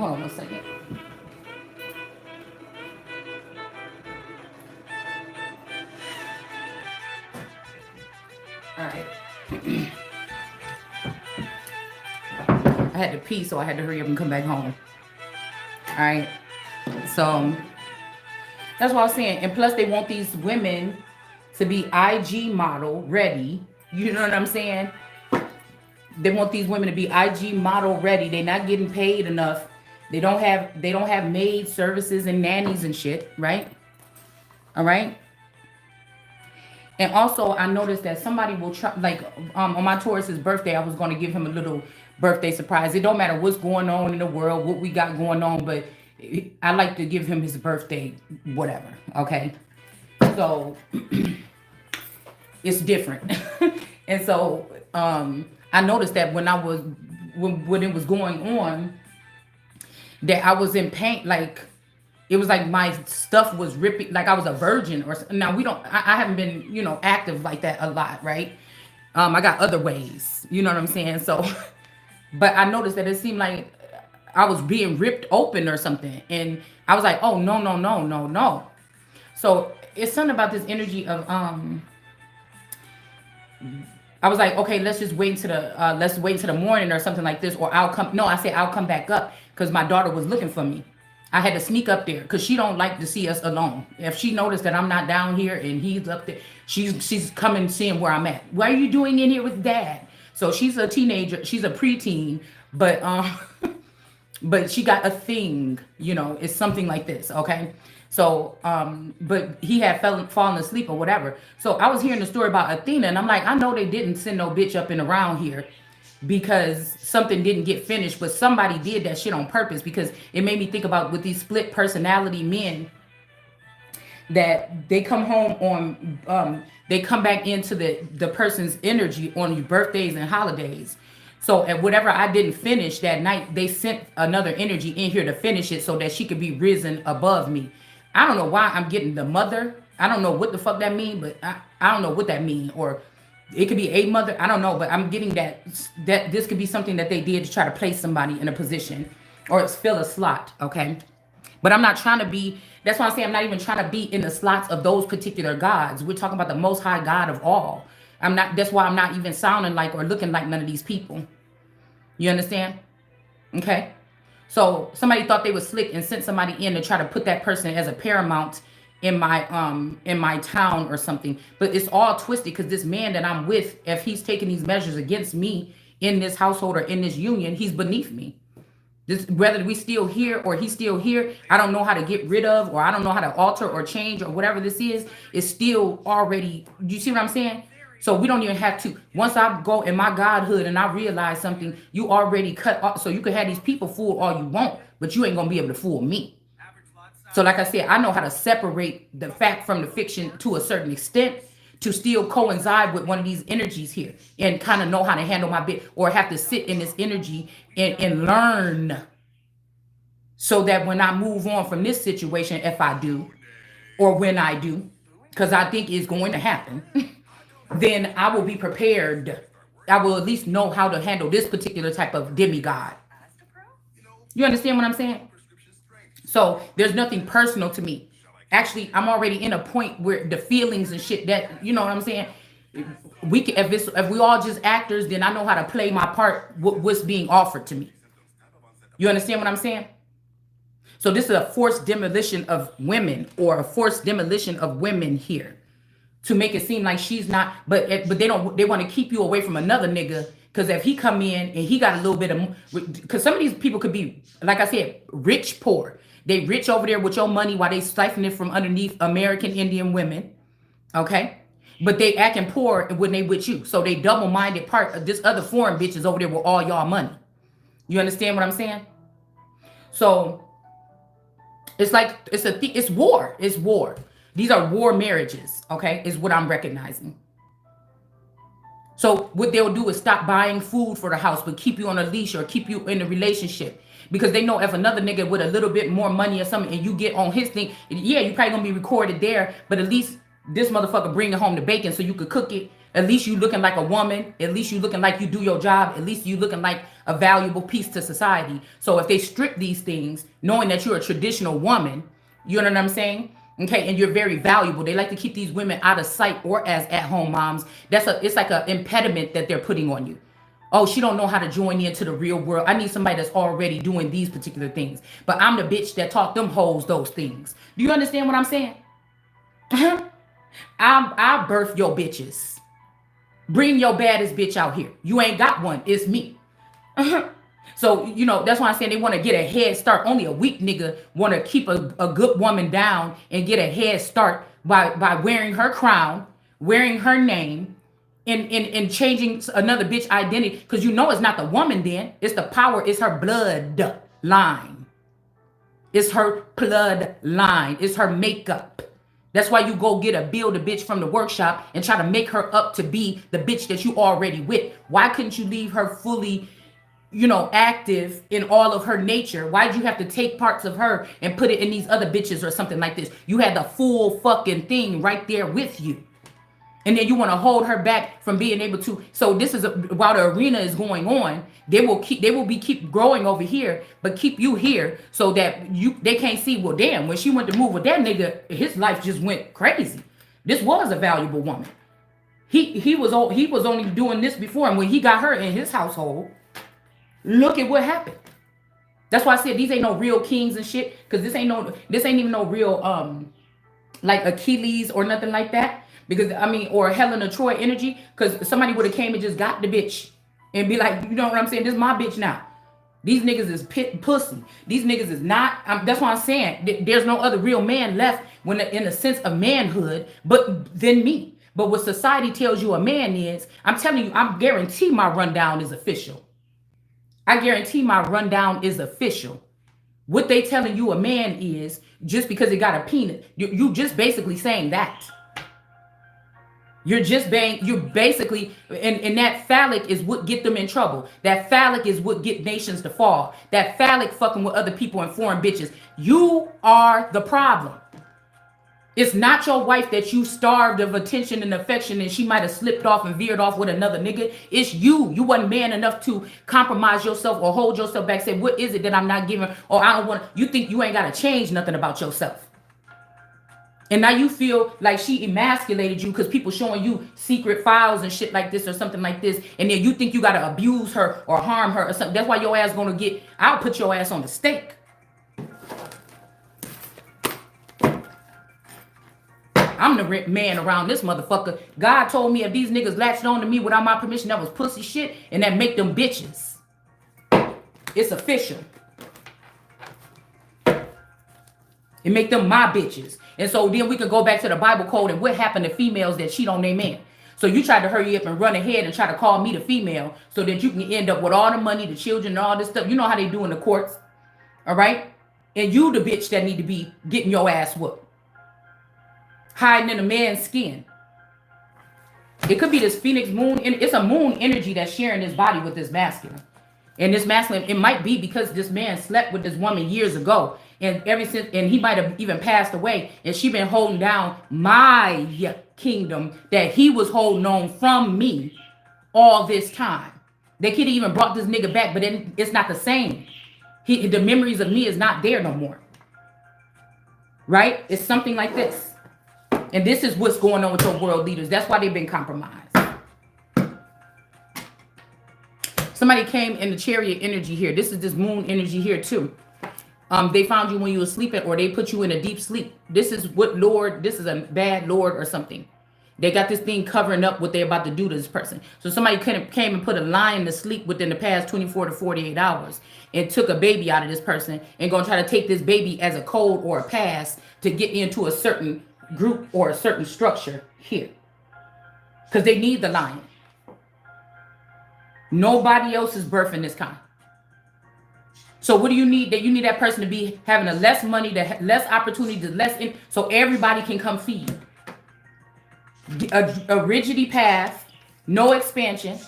hold on 1 second. All right. I had to pee, so I had to hurry up and come back home. All right. So that's what I was saying. And plus, they want these women to be IG model ready. You know what I'm saying? They want these women to be IG model ready. They're not getting paid enough. They don't have maid services and nannies and shit, right? All right. And also, I noticed that somebody will try, like, on my Taurus's birthday, I was going to give him a little birthday surprise. It don't matter what's going on in the world, what we got going on, but I like to give him his birthday, whatever. Okay. So it's different. And so I noticed that when it was going on, that I was in pain, like it was like my stuff was ripping, like I was a virgin. Or now we don't, I haven't been, active like that a lot, right? I got other ways, you know what I'm saying? So but I noticed that it seemed like I was being ripped open or something, and I was like, oh, no, no, no, no, no. So it's something about this energy of I was like, okay, let's just wait until the morning or something like this, or I'll come. No, I said I'll come back up because my daughter was looking for me. I had to sneak up there because she don't like to see us alone. If she noticed that I'm not down here and he's up there, she's coming seeing where I'm at. What are you doing in here with dad? So she's a teenager, she's a preteen, but but she got a thing, it's something like this, okay? So, but he had fallen asleep or whatever. So I was hearing the story about Athena, and I'm like, I know they didn't send no bitch up and around here because something didn't get finished, but somebody did that shit on purpose, because it made me think about with these split personality men that they come home on, they come back into the person's energy on your birthdays and holidays. So at whatever I didn't finish that night, they sent another energy in here to finish it so that she could be risen above me. I don't know why I'm getting the mother. I don't know what the fuck that mean, but I don't know what that mean. Or it could be a mother. I don't know, but I'm getting that this could be something that they did to try to place somebody in a position or fill a slot, okay? But I'm not trying to be, that's why I say I'm not even trying to be in the slots of those particular gods. We're talking about the most high God of all. That's why I'm not even sounding like or looking like none of these people. You understand? Okay. So somebody thought they was slick and sent somebody in to try to put that person as a paramount in my town or something. But it's all twisted because this man that I'm with, if he's taking these measures against me in this household or in this union, he's beneath me. This, whether we still here or he's still here, I don't know how to get rid of, or I don't know how to alter or change or whatever this is. It's still already, you see what I'm saying? So we don't even have to, once I go in my godhood and I realize something, you already cut off. So you can have these people fool all you want, but you ain't gonna be able to fool me. So like I said, I know how to separate the fact from the fiction to a certain extent to still coincide with one of these energies here and kind of know how to handle my bit, or have to sit in this energy and learn, so that when I move on from this situation, if I do, or when I do, because I think it's going to happen, then I will be prepared. I will at least know how to handle this particular type of demigod. You understand what I'm saying? So there's nothing personal to me. Actually, I'm already in a point where the feelings and shit that, you know what I'm saying? We can, if we all just actors, then I know how to play my part, what's being offered to me. You understand what I'm saying? So this is a forced demolition of women, or a forced demolition of women here, to make it seem like she's not, but they want to keep you away from another nigga, because if he come in and he got a little bit of, because some of these people could be, like I said, rich, poor. They rich over there with your money while they siphoning it from underneath American Indian women, okay? But they acting poor when they with you. So they double-minded part of this other foreign bitches over there with all y'all money. You understand what I'm saying? So it's like, it's war. It's war. These are war marriages, okay, is what I'm recognizing. So what they'll do is stop buying food for the house, but keep you on a leash or keep you in a relationship. Because they know if another nigga with a little bit more money or something and you get on his thing, yeah, you probably gonna be recorded there, but at least this motherfucker bringing home the bacon so you could cook it, At least you looking like a woman. At least you looking like you do your job. At least you looking like a valuable piece to society. So if they strip these things, knowing that you're a traditional woman, you know what I'm saying? Okay, and you're very valuable. They like to keep these women out of sight or as at-home moms. It's like an impediment that they're putting on you. Oh, she don't know how to join into the real world. I need somebody that's already doing these particular things. But I'm the bitch that taught them hoes those things. Do you understand what I'm saying? I birth your bitches. Bring your baddest bitch out here. You ain't got one. It's me. So, you know, that's why I'm saying they want to get a head start. Only a weak nigga want to keep a good woman down and get a head start by wearing her crown, wearing her name, and changing another bitch identity. Because you know it's not the woman then. It's the power. It's her blood line. It's her blood line. It's her makeup. That's why you go get build a bitch from the workshop and try to make her up to be the bitch that you already with. Why couldn't you leave her fully, you know, active in all of her nature? Why'd you have to take parts of her and put it in these other bitches or something like this? You had the full fucking thing right there with you. And then you want to hold her back from being able to. So this is while the arena is going on, they will keep growing over here, but keep you here so that they can't see, well, damn, when she went to move with that nigga, his life just went crazy. This was a valuable woman. He was only doing this before, and when he got her in his household, look at what happened. That's why I said these ain't no real kings and shit, because this ain't even no real like Achilles or nothing like that. Because I mean, or Helena Troy energy, because somebody would have came and just got the bitch and be like, you know what I'm saying? This is my bitch now. These niggas is pussy. These niggas is not. That's why I'm saying there's no other real man left when in the sense of manhood, but than me. But what society tells you a man is, I'm telling you, I guarantee my rundown is official. I guarantee my rundown is official. What they telling you a man is just because it got a penis. You just basically saying that. You're basically, and that phallic is what get them in trouble. That phallic is what get nations to fall. That phallic fucking with other people and foreign bitches. You are the problem. It's not your wife that you starved of attention and affection and she might have slipped off and veered off with another nigga. It's you. You wasn't man enough to compromise yourself or hold yourself back. Say, what is it that I'm not giving? Or I don't want to. You think you ain't got to change nothing about yourself. And now you feel like she emasculated you because people showing you secret files and shit like this or something like this. And then you think you got to abuse her or harm her or something. That's why your ass going to I'll put your ass on the stake. I'm the man around this motherfucker. God told me if these niggas latched on to me without my permission, that was pussy shit. And that make them bitches. It's official. It make them my bitches. And so then we can go back to the Bible code and what happened to females that cheat on their man. So you tried to hurry up and run ahead and try to call me the female so that you can end up with all the money, the children, and all this stuff. You know how they do in the courts. All right? And you the bitch that need to be getting your ass whooped. Hiding in a man's skin. It could be this Phoenix moon. It's a moon energy that's sharing his body with this masculine. And this masculine, it might be because this man slept with this woman years ago. And ever since, and he might have even passed away. And she been holding down my kingdom that he was holding on from me all this time. They could have even brought this nigga back, but then it's not the same. The memories of me is not there no more. Right? It's something like this. And this is what's going on with your world leaders. That's why they've been compromised. Somebody came in the chariot energy here. This is this moon energy here too. They found you when you were sleeping, or they put you in a deep sleep. This is what Lord, this is a bad Lord or something. They got this thing covering up what they're about to do to this person. So somebody came and put a lion to sleep within the past 24 to 48 hours and took a baby out of this person and gonna try to take this baby as a code or a pass to get into a certain group or a certain structure here. Because they need the lion. Nobody else is birthing this kind. So what do you need? That you need that person to be having a less money, less opportunity, so everybody can come feed. A rigidity path, no expansion.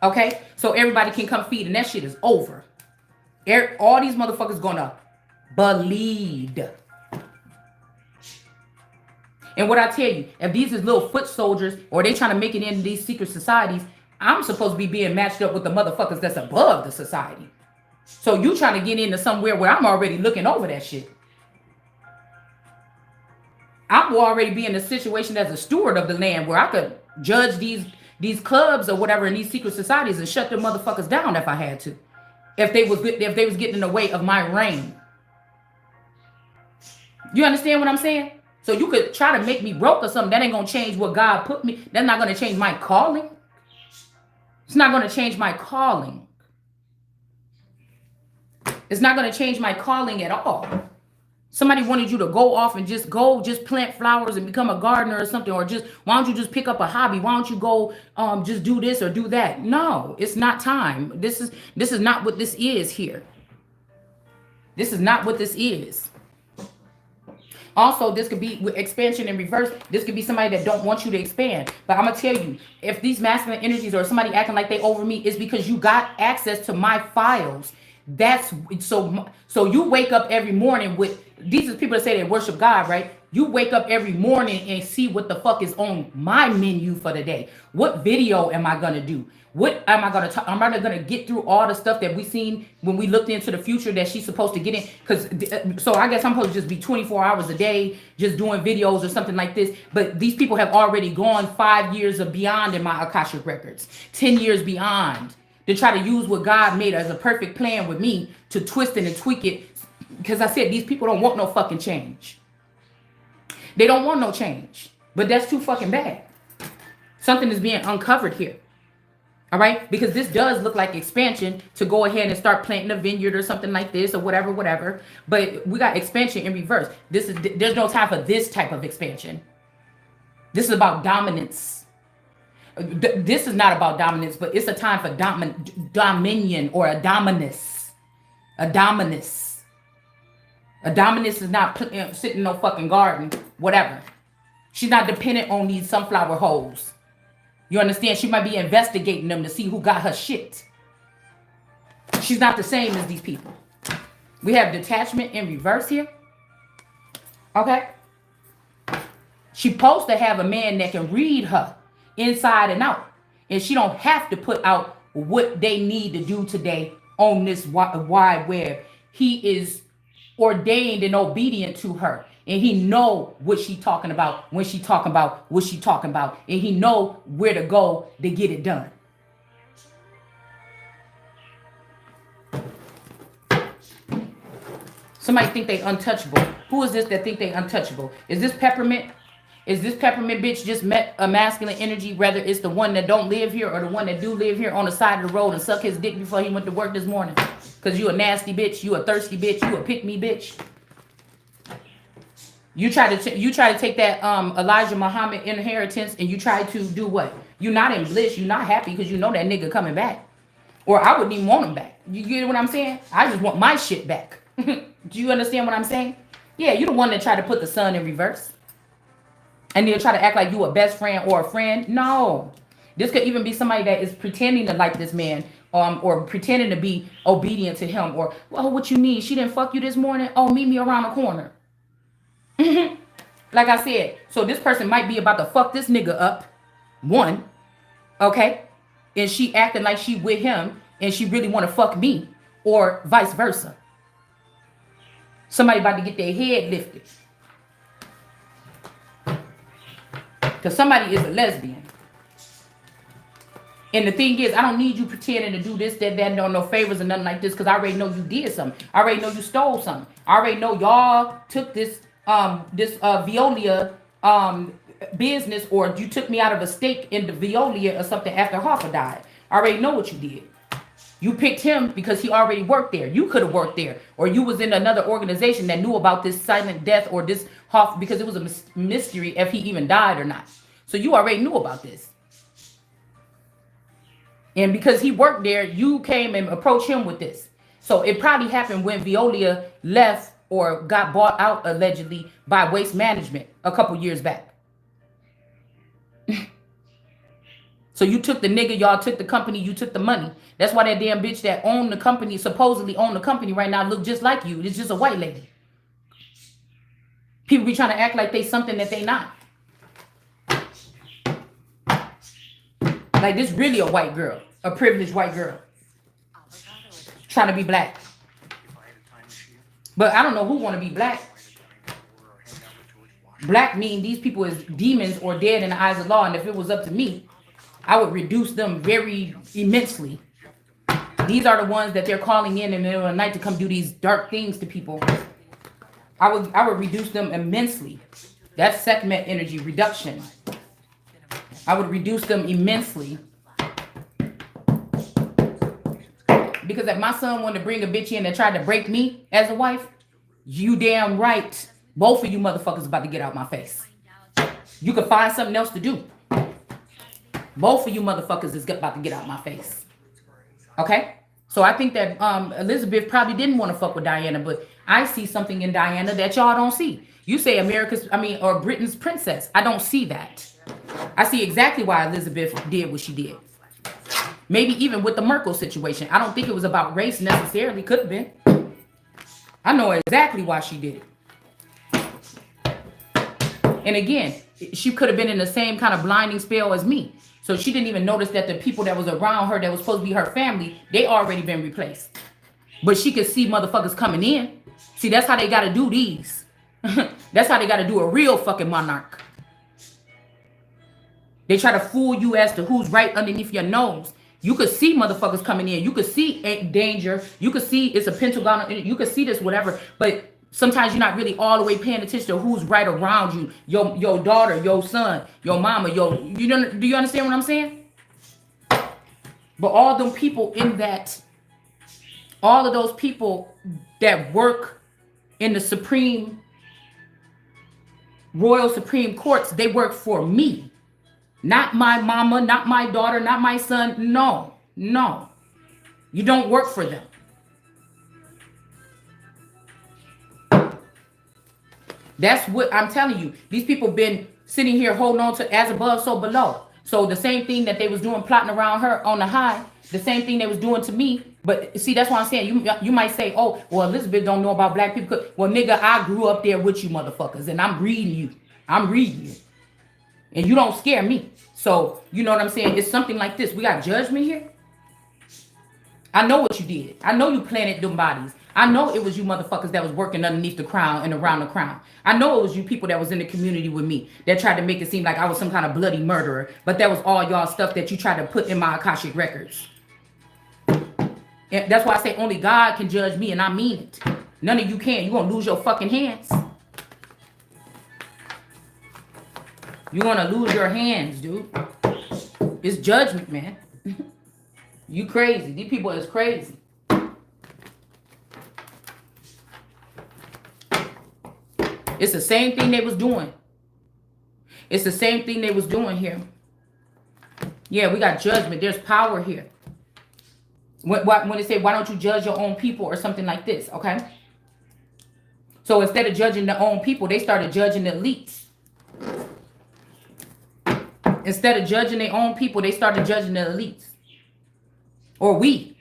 Okay, so everybody can come feed, and that shit is over. All these motherfuckers gonna believe. And what I tell you, if these is little foot soldiers or they trying to make it into these secret societies, I'm supposed to be being matched up with the motherfuckers that's above the society. So you trying to get into somewhere where I'm already looking over that shit. I will already be in a situation as a steward of the land where I could judge these clubs or whatever in these secret societies and shut them motherfuckers down if I had to. If they was getting in the way of my reign. You understand what I'm saying? So you could try to make me broke or something. That ain't gonna change what God put me. That's not gonna change my calling. It's not gonna change my calling. It's not gonna change my calling at all. Somebody wanted you to go off and just plant flowers and become a gardener or something, or just why don't you just pick up a hobby? Why don't you go just do this or do that? No, it's not time. This is not what this is here. This is not what this is. Also, this could be with expansion in reverse. This could be somebody that don't want you to expand. But I'm gonna tell you, if these masculine energies or somebody acting like they over me, is because you got access to my files. That's so you wake up every morning with these are people that say they worship God, right? You wake up every morning and see what the fuck is on my menu for the day. What video am I gonna do? What am I gonna talk? Am I gonna get through all the stuff that we seen when we looked into the future that she's supposed to get in? Because so I guess I'm supposed to just be 24 hours a day just doing videos or something like this. But these people have already gone 5 years or beyond in my Akashic records, 10 years beyond, to try to use what God made as a perfect plan with me to twist it and tweak it. Because I said these people don't want no fucking change. They don't want no change. But that's too fucking bad. Something is being uncovered here. All right? Because this does look like expansion to go ahead and start planting a vineyard or something like this or whatever. But we got expansion in reverse. There's no time for this type of expansion. This is about dominance. This is not about dominance, but it's a time for dominion or a dominus. A dominus. A dominus is not sitting in no fucking garden, whatever. She's not dependent on these sunflower holes. You understand? She might be investigating them to see who got her shit. She's not the same as these people. We have detachment in reverse here. Okay? She's supposed to have a man that can read her inside and out. And she don't have to put out what they need to do today on this wide web. He is ordained and obedient to her. And he know what she talking about when she talking about what she talking about. And he know where to go to get it done. Somebody think they untouchable. Who is this that think they untouchable? Is this Peppermint? Is this Peppermint bitch just met a masculine energy, whether it's the one that don't live here or the one that do live here on the side of the road and suck his dick before he went to work this morning? Because you a nasty bitch, you a thirsty bitch, you a pick-me bitch. You try to take that Elijah Muhammad inheritance and you try to do what? You're not in bliss, you're not happy because you know that nigga coming back. Or I wouldn't even want him back. You get what I'm saying? I just want my shit back. Do you understand what I'm saying? Yeah, you're the one that tried to put the sun in reverse. And then try to act like you a best friend or a friend. No. This could even be somebody that is pretending to like this man or pretending to be obedient to him. Or, well, what you need? She didn't fuck you this morning? Oh, meet me around the corner. Like I said, so this person might be about to fuck this nigga up. One. Okay? And she acting like she with him and she really want to fuck me. Or vice versa. Somebody about to get their head lifted. Because somebody is a lesbian. And the thing is, I don't need you pretending to do this, that, no favors or nothing like this. Because I already know you did something. I already know you stole something. I already know y'all took this Veolia business, or you took me out of a stake in the Veolia or something after Hoffa died. I already know what you did. You picked him because he already worked there. You could have worked there. Or you was in another organization that knew about this silent death or this Hoff, because it was a mystery if he even died or not. So you already knew about this. And because he worked there, you came and approached him with this. So it probably happened when Veolia left or got bought out allegedly by Waste Management a couple years back. So you took the nigga, y'all took the company, you took the money. That's why that damn bitch that owned the company, supposedly owned the company right now, look just like you. It's just a white lady. People be trying to act like they something that they not. Like this really a white girl, a privileged white girl trying to be black. But I don't know who want to be black. Black mean these people is demons or dead in the eyes of law. And if it was up to me, I would reduce them very immensely. These are the ones that they're calling in the middle of the night to come do these dark things to people. I would reduce them immensely. That's segment energy reduction. I would reduce them immensely. Because if my son wanted to bring a bitch in that tried to break me as a wife, you damn right. Both of you motherfuckers about to get out my face. You could find something else to do. Both of you motherfuckers is about to get out my face. Okay? So I think that Elizabeth probably didn't want to fuck with Diana, but I see something in Diana that y'all don't see. You say or Britain's princess. I don't see that. I see exactly why Elizabeth did what she did. Maybe even with the Merkel situation. I don't think it was about race necessarily. Could have been. I know exactly why she did it. And again, she could have been in the same kind of blinding spell as me. So she didn't even notice that the people that was around her that was supposed to be her family, they already been replaced. But she could see motherfuckers coming in. See, that's how they got to do these. That's how they got to do a real fucking monarch. They try to fool you as to who's right underneath your nose. You could see motherfuckers coming in. You could see danger. You could see it's a pentagon. You could see this, whatever. But sometimes you're not really all the way paying attention to who's right around you. Your daughter, your son, your mama, do you understand what I'm saying? But all them people in that, all of those people that work in the Royal Supreme Courts, they work for me. Not my mama, not my daughter, not my son. No. You don't work for them. That's what I'm telling you. These people been sitting here holding on to as above, so below. So the same thing that they was doing, plotting around her on the high, the same thing they was doing to me. But see, that's what I'm saying. You might say, oh, well, Elizabeth don't know about black people. Well, nigga, I grew up there with you motherfuckers, and I'm reading you. And you don't scare me. So, you know what I'm saying? It's something like this. We got judgment here. I know what you did. I know you planted them bodies. I know it was you motherfuckers that was working underneath the crown and around the crown. I know it was you people that was in the community with me that tried to make it seem like I was some kind of bloody murderer. But that was all y'all stuff that you tried to put in my Akashic records. And that's why I say only God can judge me, and I mean it. None of you can. You're going to lose your fucking hands. You're going to lose your hands, dude. It's judgment, man. You crazy. These people is crazy. It's the same thing they was doing. It's the same thing they was doing here. Yeah, we got judgment. There's power here. When they say, why don't you judge your own people or something like this, okay? So instead of judging their own people, they started judging the elites. Instead of judging their own people, they started judging the elites. Or we.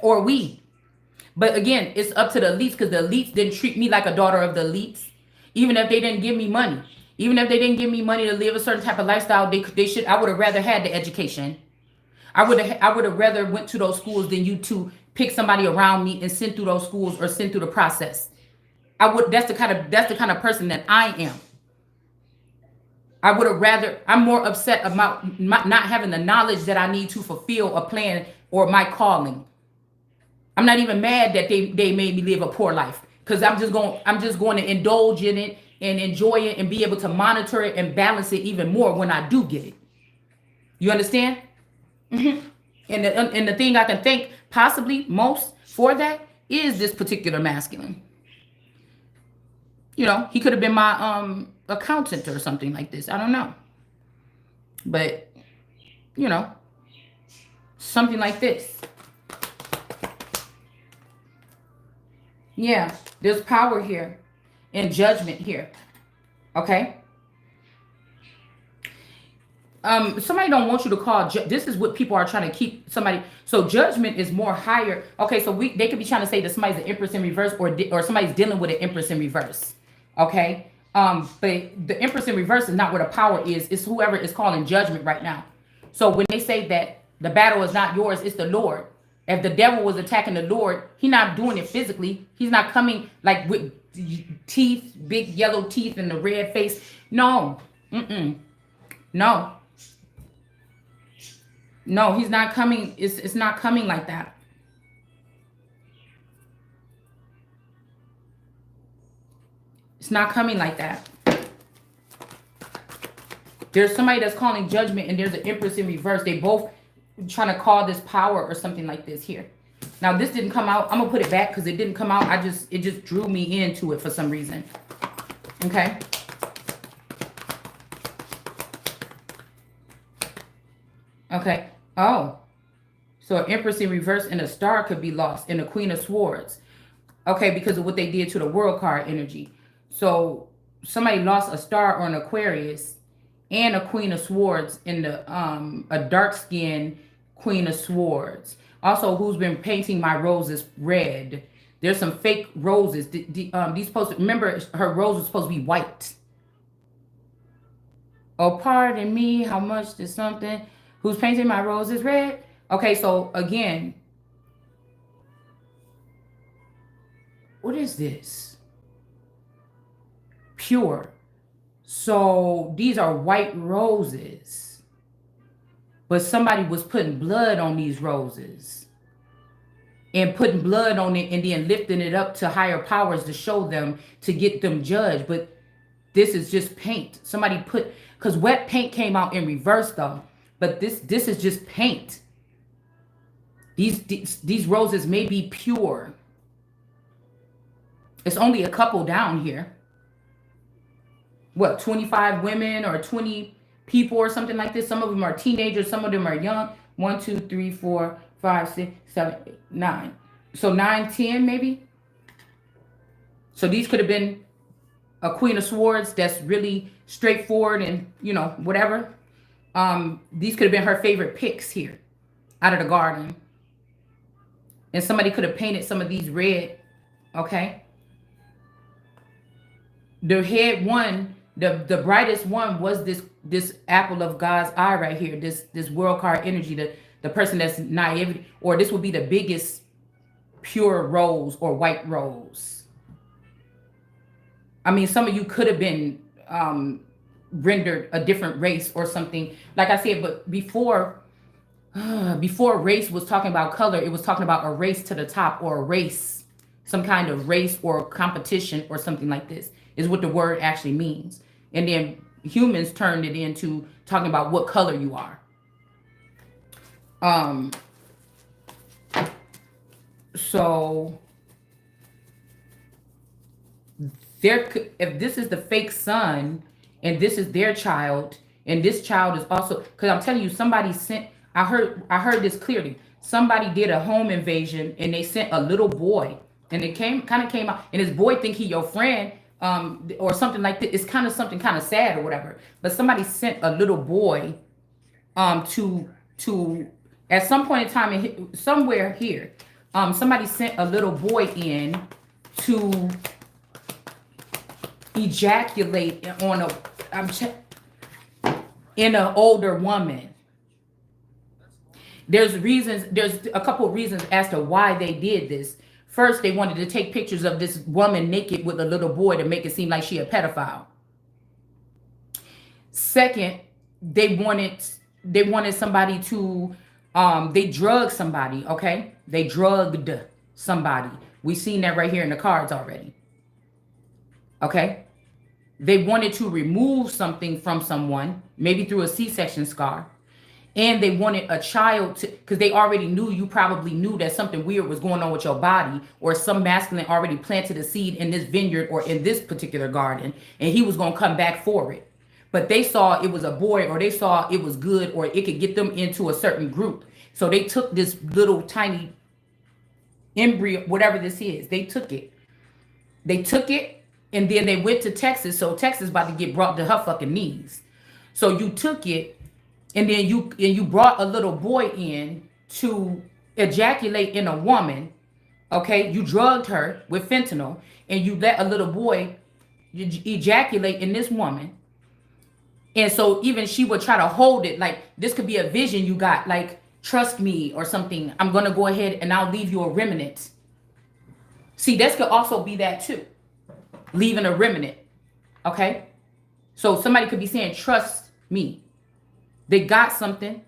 Or we. But again, it's up to the elites because the elites didn't treat me like a daughter of the elites. Even if they didn't give me money. Even if they didn't give me money to live a certain type of lifestyle, they should. I would have rather had the education. I would have rather went to those schools than you to pick somebody around me and send through those schools or send through the process. That's the kind of person that I am. I would have rather. I'm more upset about not having the knowledge that I need to fulfill a plan or my calling. I'm not even mad that they made me live a poor life because I'm just going to indulge in it and enjoy it and be able to monitor it and balance it even more when I do get it. You understand? And the thing I can thank possibly most for that is this particular masculine. You know, he could have been my accountant or something like this. I don't know. But, you know, something like this. Yeah, there's power here and judgment here. Okay? Somebody don't want you to call. This is what people are trying to keep somebody. So judgment is more higher. Okay, so they could be trying to say that somebody's an empress in reverse or somebody's dealing with an empress in reverse. Okay? But the Empress in reverse is not where the power is. It's whoever is calling judgment right now. So when they say that the battle is not yours, it's the Lord. If the devil was attacking the Lord, he's not doing it physically. He's not coming like with teeth, big yellow teeth and the red face. No. No. No, he's not coming. It's not coming like that. It's not coming like that. There's somebody that's calling judgment and there's an Empress in reverse. They both trying to call this power or something like this here. Now this didn't come out. I'm gonna put it back because it didn't come out. It just drew me into it for some reason. Okay. Okay. Oh. So an Empress in reverse and a star could be lost and a Queen of Swords. Okay, because of what they did to the World card energy. So somebody lost a star or an Aquarius and a Queen of Swords in the a dark skinned Queen of Swords. Also, who's been painting my roses red? There's some fake roses. These supposed to, remember her rose was supposed to be white. Oh, pardon me. How much did something? Who's painting my roses red? Okay, so again, what is this? Pure. So these are white roses, but somebody was putting blood on these roses and putting blood on it and then lifting it up to higher powers to show them, to get them judged. But this is just paint. Somebody put, because wet paint came out in reverse though, but this is just paint. These roses may be pure. It's only a couple down here. What, 25 women or 20 people or something like this? Some of them are teenagers, some of them are young. 1, 2, 3, 4, 5, 6, 7, 8, 9. So 9, 10 maybe. So these could have been a Queen of Swords that's really straightforward and, you know, whatever. These could have been her favorite picks here out of the garden. And somebody could have painted some of these red, okay? The head one, the brightest one was this apple of God's eye right here, this world card energy, the person that's naivety, or this would be the biggest pure rose or white rose. I mean, some of you could have been rendered a different race or something. Like I said, but before race was talking about color, it was talking about a race to the top or a race, some kind of race or competition or something like this is what the word actually means. And then humans turned it into talking about what color you are. So there could, if this is the fake son and this is their child and this child is also, because I'm telling you, somebody sent, I heard this clearly. Somebody did a home invasion and they sent a little boy and it kind of came out and this boy think he your friend or something like that. It's kind of something kind of sad or whatever. But somebody sent a little boy to at some point in time somewhere here, somebody sent a little boy in to ejaculate on in an older woman. There's a couple of reasons as to why they did this. First, they wanted to take pictures of this woman naked with a little boy to make it seem like she a pedophile. Second, they wanted somebody to they drugged somebody, okay? They drugged somebody. We seen that right here in the cards already. Okay? They wanted to remove something from someone, maybe through a C-section scar. And they wanted a child to, because they already knew, you probably knew that something weird was going on with your body, or some masculine already planted a seed in this vineyard or in this particular garden, and he was going to come back for it. But they saw it was a boy, or they saw it was good, or it could get them into a certain group. So they took this little tiny embryo, whatever this is, they took it. And then they went to Texas. So Texas about to get brought to her fucking knees. So you took it. And then you brought a little boy in to ejaculate in a woman, okay? You drugged her with fentanyl, and you let a little boy ejaculate in this woman. And so even she would try to hold it, like this could be a vision you got, like trust me or something. I'm gonna go ahead and I'll leave you a remnant. See, this could also be that too, leaving a remnant. Okay, so somebody could be saying, trust me. They got something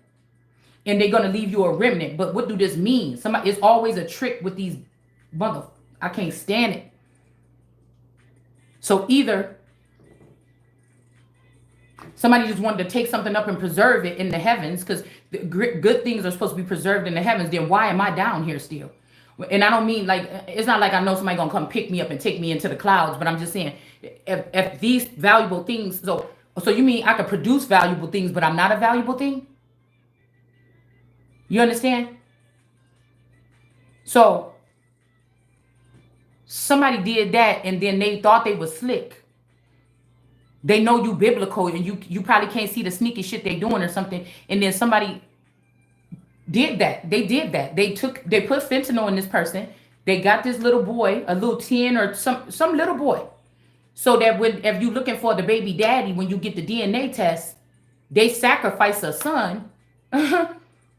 and they're gonna leave you a remnant. But what do this mean? Somebody, it's always a trick with these mother. I can't stand it. So either somebody just wanted to take something up and preserve it in the heavens, because good things are supposed to be preserved in the heavens. Then why am I down here still? And I don't mean like, it's not like I know somebody gonna come pick me up and take me into the clouds, but I'm just saying, if these valuable things, so you mean I could produce valuable things, but I'm not a valuable thing? You understand? So somebody did that and then they thought they was slick. They know you biblical and you probably can't see the sneaky shit they doing or something. And then somebody did that. They did that. They put fentanyl in this person. They got this little boy, a little 10 or some little boy. So that if you looking for the baby daddy, when you get the DNA test, they sacrifice a son.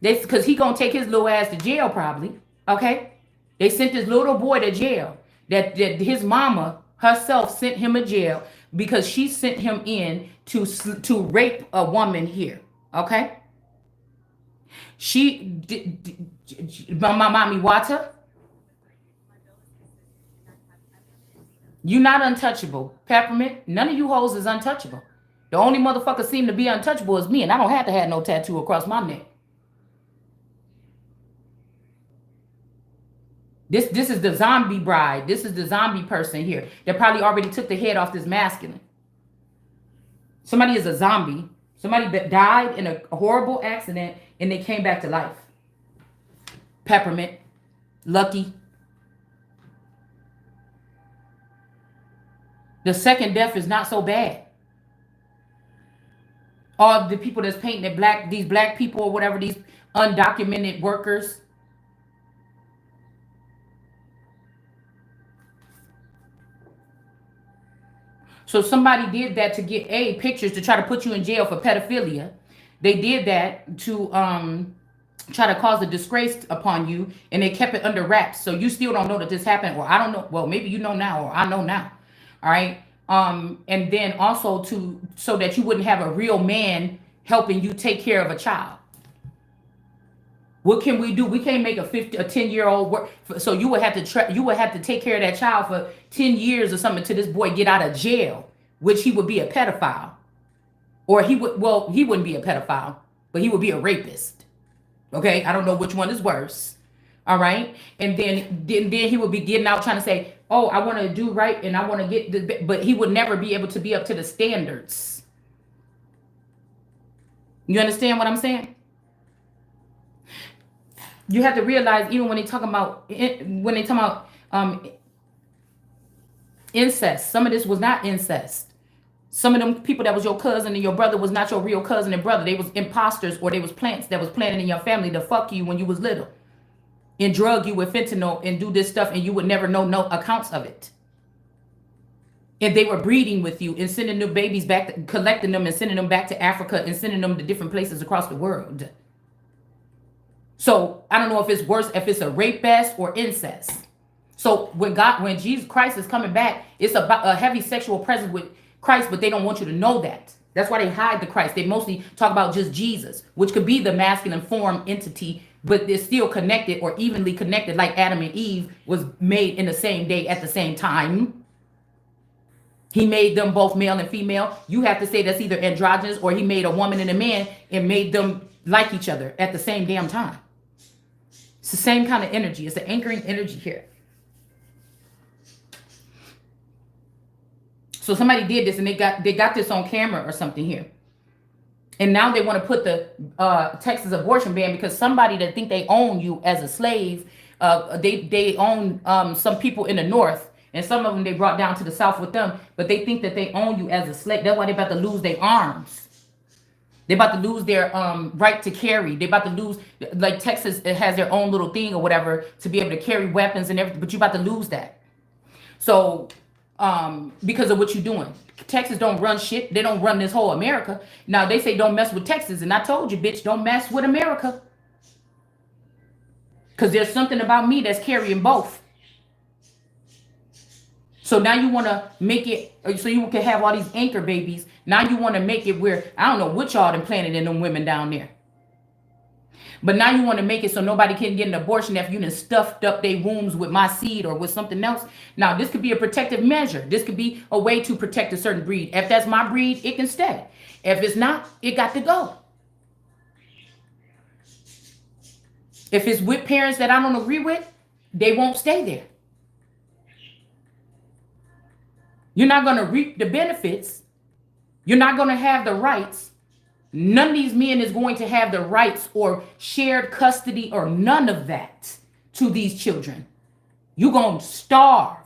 Because he gonna take his little ass to jail probably. Okay? They sent this little boy to jail. That his mama herself sent him to jail because she sent him in to rape a woman here. Okay? My mommy water. You not untouchable. Peppermint, none of you hoes is untouchable. The only motherfucker seem to be untouchable is me, and I don't have to have no tattoo across my neck. This is the zombie bride. This is the zombie person here that probably already took the head off this masculine. Somebody is a zombie. Somebody that died in a horrible accident and they came back to life. Peppermint, lucky. The second death is not so bad. All the people that's painting it black, these black people or whatever, these undocumented workers. So somebody did that to get pictures to try to put you in jail for pedophilia. They did that to try to cause a disgrace upon you, and they kept it under wraps. So you still don't know that this happened, or I don't know. Well, maybe you know now, or I know now. All right. And then also so that you wouldn't have a real man helping you take care of a child. What can we do? We can't make a 10-year-old work. So you would have to take care of that child for 10 years or something till this boy get out of jail, which he would be a pedophile. Or he wouldn't be a pedophile, but he would be a rapist. Okay? I don't know which one is worse. All right? And then he would be getting out trying to say, oh, I want to do right and I want to get but he would never be able to be up to the standards. You understand what I'm saying? You have to realize, even when they talk about incest, some of this was not incest. Some of them people that was your cousin and your brother was not your real cousin and brother. They was imposters, or they was plants that was planted in your family to fuck you when you was little and drug you with fentanyl and do this stuff, and you would never know no accounts of it. And they were breeding with you and sending the babies back, collecting them and sending them back to Africa and sending them to different places across the world. So I don't know if it's worse, if it's a rapist or incest. So when Jesus Christ is coming back, it's about a heavy sexual presence with Christ, but they don't want you to know that. That's why they hide the Christ. They mostly talk about just Jesus, which could be the masculine form entity, but they're still connected or evenly connected, like Adam and Eve was made in the same day at the same time. He made them both male and female. You have to say that's either androgynous, or he made a woman and a man and made them like each other at the same damn time. It's the same kind of energy. It's the anchoring energy here. So somebody did this and they got this on camera or something here. And now they want to put the Texas abortion ban because somebody that think they own you as a slave, they own some people in the north, and some of them they brought down to the south with them, but they think that they own you as a slave. That's why they're about to lose their arms. They're about to lose their right to carry. They're about to lose, like Texas it has their own little thing or whatever to be able to carry weapons and everything, but you're about to lose that. So because of what you're doing. Texas don't run shit. They don't run this whole America. Now they say don't mess with Texas, and I told you, bitch, don't mess with America, because there's something about me that's carrying both. So now you want to make it so you can have all these anchor babies. Now you want to make it where I don't know what y'all done planted in them women down there. But now you want to make it so nobody can get an abortion if you done stuffed up their wombs with my seed or with something else. Now, this could be a protective measure. This could be a way to protect a certain breed. If that's my breed, it can stay. If it's not, it got to go. If it's with parents that I don't agree with, they won't stay there. You're not going to reap the benefits. You're not going to have the rights. None of these men is going to have the rights or shared custody or none of that to these children. You're going to starve.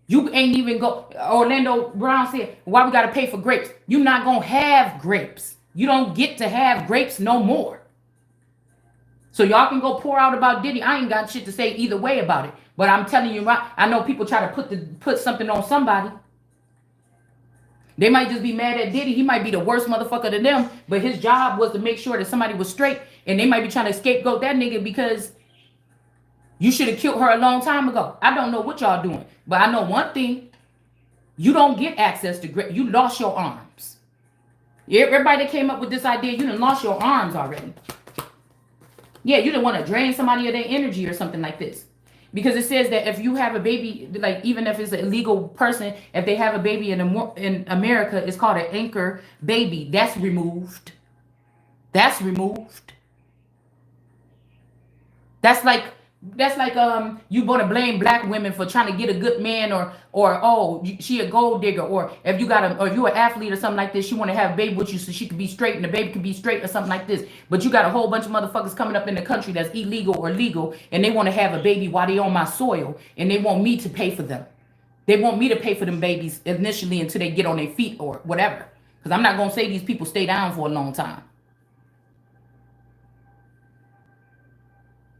You ain't even go. Orlando Brown said, why we got to pay for grapes? You're not going to have grapes. You don't get to have grapes no more. So y'all can go pour out about Diddy. I ain't got shit to say either way about it. But I'm telling you, I know people try to put something on somebody. They might just be mad at Diddy. He might be the worst motherfucker to them, but his job was to make sure that somebody was straight, and they might be trying to scapegoat that nigga because you should have killed her a long time ago. I don't know what y'all doing, but I know one thing. You don't get access to grapes. You lost your arms. Everybody that came up with this idea, you done lost your arms already. Yeah, you didn't want to drain somebody of their energy or something like this. Because it says that if you have a baby, like even if it's an illegal person, if they have a baby in America, it's called an anchor baby. That's removed. That's removed. That's like you want to blame black women for trying to get a good man or oh, she a gold digger, or if you or you an athlete or something like this, she want to have a baby with you so she can be straight and the baby can be straight or something like this. But you got a whole bunch of motherfuckers coming up in the country that's illegal or legal, and they want to have a baby while they on my soil, and they want me to pay for them. They want me to pay for them babies initially until they get on their feet or whatever. Because I'm not gonna say these people stay down for a long time.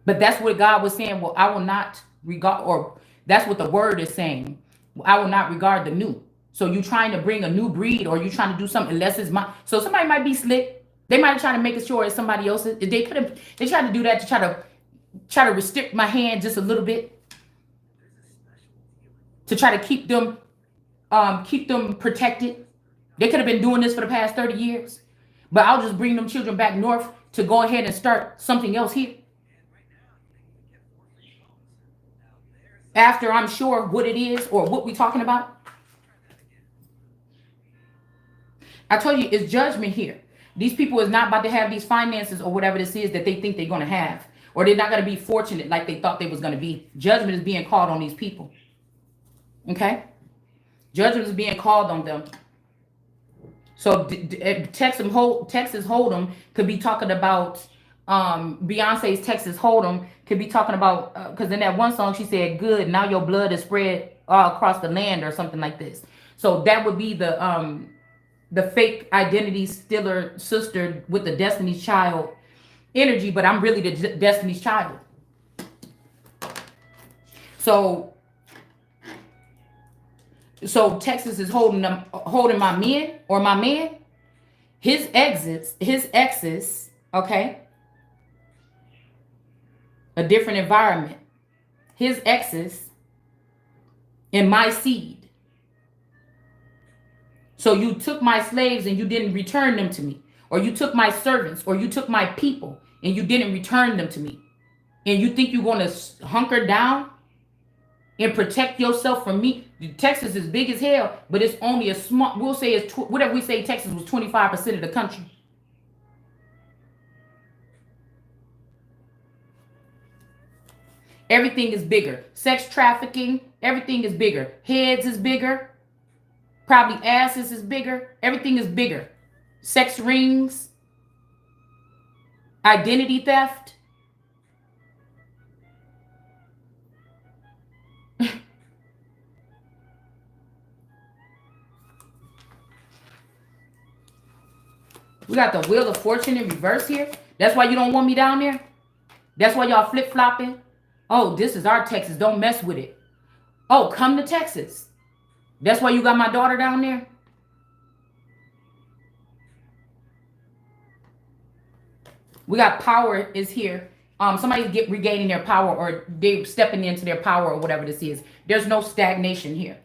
But that's what God was saying. Well, I will not regard, or that's what the word is saying. I will not regard the new. So you trying to bring a new breed, or you trying to do something unless it's my. So somebody might be slick. They might try to make it sure it's somebody else's. They could have. They tried to do that to try to restrict my hand just a little bit, to try to keep them protected. They could have been doing this for the past 30 years, but I'll just bring them children back north to go ahead and start something else here. After I'm sure what it is or what we're talking about. I told you it's judgment here. These people is not about to have these finances or whatever this is that they think they're going to have. Or they're not going to be fortunate like they thought they was going to be. Judgment is being called on these people. Okay? Judgment is being called on them. So Texas Hold'em could be talking about Beyonce's Texas Hold'em could be talking about, because in that one song she said, good, now your blood is spread all across the land or something like this. So that would be the fake identity stealer sister with the Destiny's Child energy, but I'm really the Destiny's Child. So Texas is holding my men or my man, his exes, okay? A different environment. His exes in my seed. So you took my slaves and you didn't return them to me. Or you took my servants, or you took my people and you didn't return them to me. And you think you're going to hunker down and protect yourself from me? Texas is big as hell, but it's only a small, we'll say it's, whatever we say, Texas was 25% of the country. Everything is bigger. Sex trafficking, everything is bigger. Heads is bigger. Probably asses is bigger. Everything is bigger. Sex rings. Identity theft. We got the Wheel of Fortune in reverse here. That's why you don't want me down there. That's why y'all flip-flopping. Oh, this is our Texas. Don't mess with it. Oh, come to Texas. That's why you got my daughter down there. We got power is here. Somebody get regaining their power, or they stepping into their power, or whatever this is. There's no stagnation here.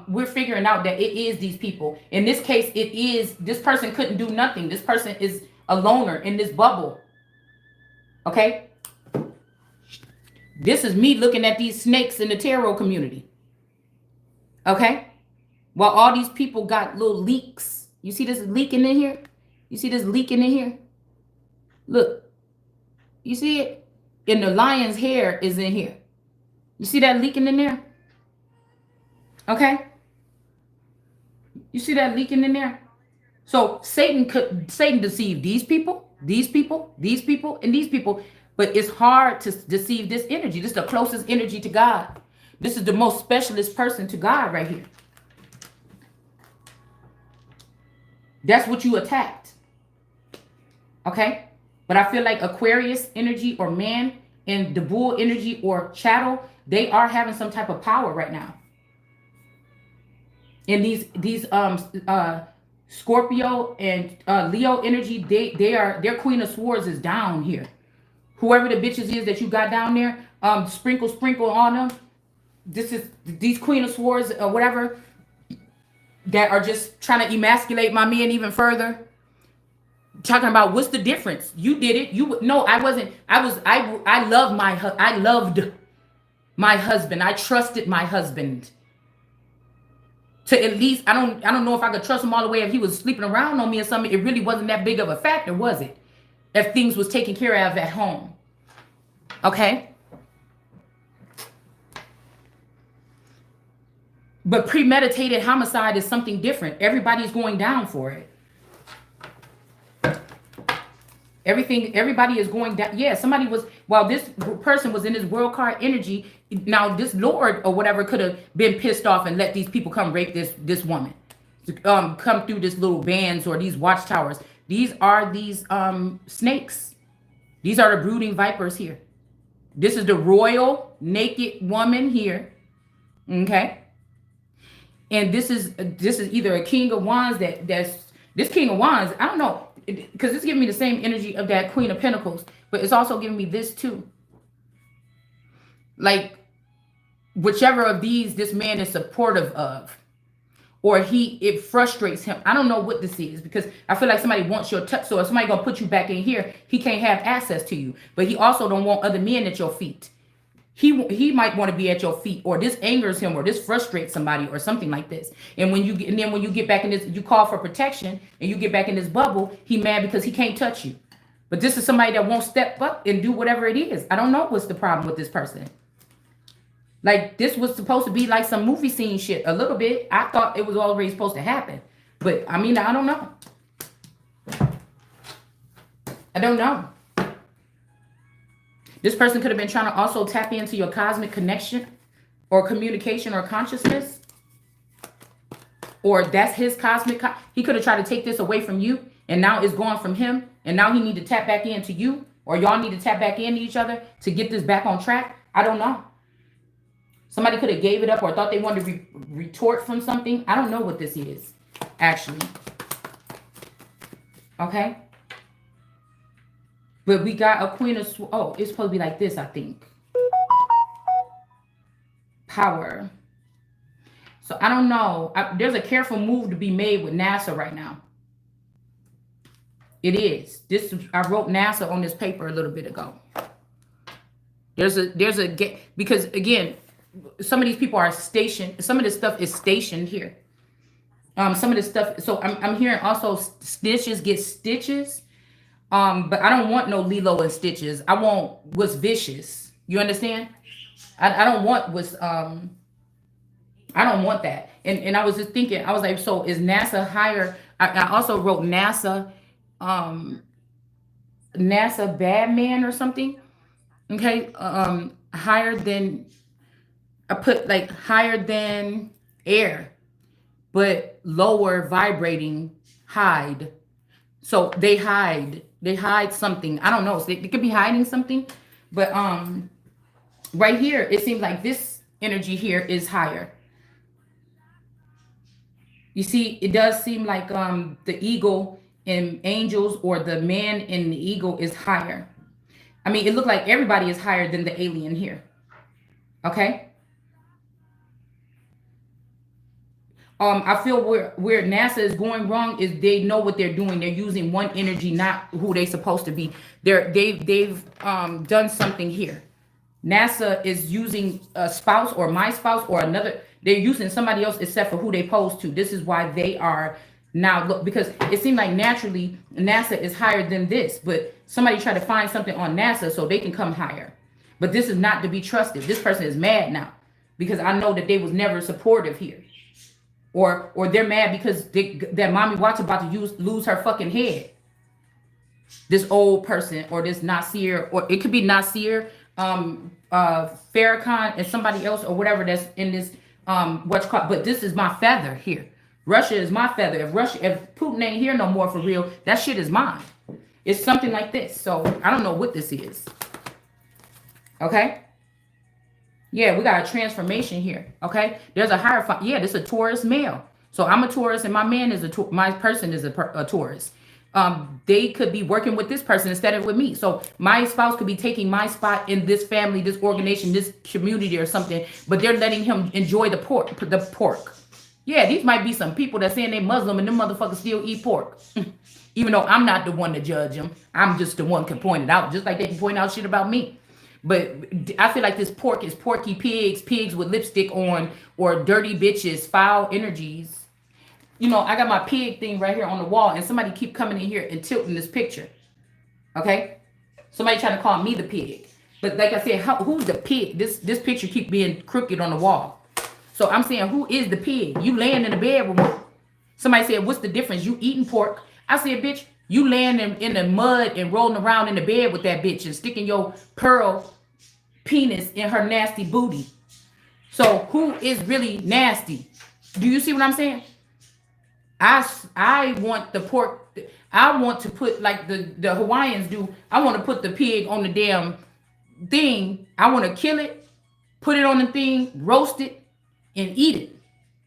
We're figuring out that it is these people. In this case, it is this person couldn't do nothing. This person is a loner in this bubble. Okay? This is me looking at these snakes in the tarot community. Okay? While all these people got little leaks. You see this leaking in here? You see this leaking in here? Look. You see it? And the lion's hair is in here. You see that leaking in there? Okay? You see that leaking in there? So Satan deceive these people, these people, these people, and these people. But it's hard to deceive this energy. This is the closest energy to God. This is the most specialist person to God right here. That's what you attacked. Okay? But I feel like Aquarius energy or man and the bull energy or chattel, they are having some type of power right now. And these Scorpio and Leo energy, their Queen of Swords is down here. Whoever the bitches is that you got down there, sprinkle on them. This is these Queen of Swords or whatever that are just trying to emasculate my men even further. Talking about what's the difference? You did it. No, I wasn't. I loved my husband. I trusted my husband. To at least, I don't know if I could trust him all the way if he was sleeping around on me or something. It really wasn't that big of a factor, was it? If things was taken care of at home. Okay? But premeditated homicide is something different. Everybody's going down for it. Everybody is going down. Yeah, somebody was, while this person was in his world card energy, now this Lord or whatever could have been pissed off and let these people come rape this woman. Come through this little bands or these watchtowers. These are these snakes. These are the brooding vipers here. This is the royal naked woman here. Okay. And this is either a King of Wands that's this King of Wands, I don't know. Because it's giving me the same energy of that Queen of Pentacles, but it's also giving me this too. Like, whichever of these this man is supportive of, or it frustrates him. I don't know what this is, because I feel like somebody wants your touch. So if somebody gonna put you back in here, he can't have access to you. But he also don't want other men at your feet. He might want to be at your feet, or this angers him, or this frustrates somebody, or something like this. And when you get back in this, you call for protection, and you get back in this bubble, he mad because he can't touch you. But this is somebody that won't step up and do whatever it is. I don't know what's the problem with this person. Like, this was supposed to be like some movie scene shit a little bit. I thought it was already supposed to happen, but I mean, I don't know. I don't know. This person could have been trying to also tap into your cosmic connection or communication or consciousness. Or that's his cosmic. He could have tried to take this away from you, and now it's going from him. And now he need to tap back into you, or y'all need to tap back into each other to get this back on track. I don't know. Somebody could have gave it up or thought they wanted to retort from something. I don't know what this is, actually. Okay. But we got a Queen of Swords. Oh, it's supposed to be like this, I think. Power. So I don't know. There's a careful move to be made with NASA right now. It is. I wrote NASA on this paper a little bit ago. Because again, some of these people are stationed. Some of this stuff is stationed here. Some of this stuff. So I'm hearing also snitches get stitches. But I don't want no Lilo and Stitches. I want what's vicious. You understand? I don't want what's I don't want that. And I was just thinking, I was like, so is NASA higher? I also wrote NASA bad man or something. Okay. Higher than, I put like higher than air, but lower vibrating hide. So they hide something. I don't know. So they could be hiding something. But right here, it seems like this energy here is higher. You see, it does seem like the eagle in angels or the man in the eagle is higher. I mean, it looked like everybody is higher than the alien here. Okay. I feel where NASA is going wrong is they know what they're doing. They're using one energy, not who they're supposed to be. They've done something here. NASA is using a spouse or my spouse or another. They're using somebody else except for who they pose to. This is why they are now look, because it seemed like naturally NASA is higher than this, but somebody tried to find something on NASA so they can come higher. But this is not to be trusted. This person is mad now because I know that they was never supportive here. Or they're mad because that mommy watch about to lose her fucking head. This old person or this Nasir, or it could be Nasir, Farrakhan and somebody else or whatever that's in this what's called. But this is my feather here. Russia is my feather. If Putin ain't here no more for real, that shit is mine. It's something like this. So I don't know what this is. Okay. Yeah, we got a transformation here. Okay, there's a hierophant. Yeah, this is a Taurus male. So I'm a Taurus, and my man is my person is a Taurus. They could be working with this person instead of with me. So my spouse could be taking my spot in this family, this organization, this community, or something. But they're letting him enjoy the pork. The pork. Yeah, these might be some people that saying they Muslim and them motherfuckers still eat pork. Even though I'm not the one to judge them, I'm just the one can point it out, just like they can point out shit about me. But I feel like this pork is porky pigs, pigs with lipstick on, or dirty bitches, foul energies. You know, I got my pig thing right here on the wall, and somebody keep coming in here and tilting this picture. Okay? Somebody trying to call me the pig. But like I said, who's the pig? This picture keep being crooked on the wall. So I'm saying, who is the pig? You laying in the bed with me. Somebody said, what's the difference? You eating pork. I said, bitch, you laying in the mud and rolling around in the bed with that bitch and sticking your pearl penis in her nasty booty. So who is really nasty? Do you see what I'm saying? I want the pork. I want to put like the Hawaiians do. I want to put the pig on the damn thing. I want to kill it, put it on the thing, roast it, and eat it.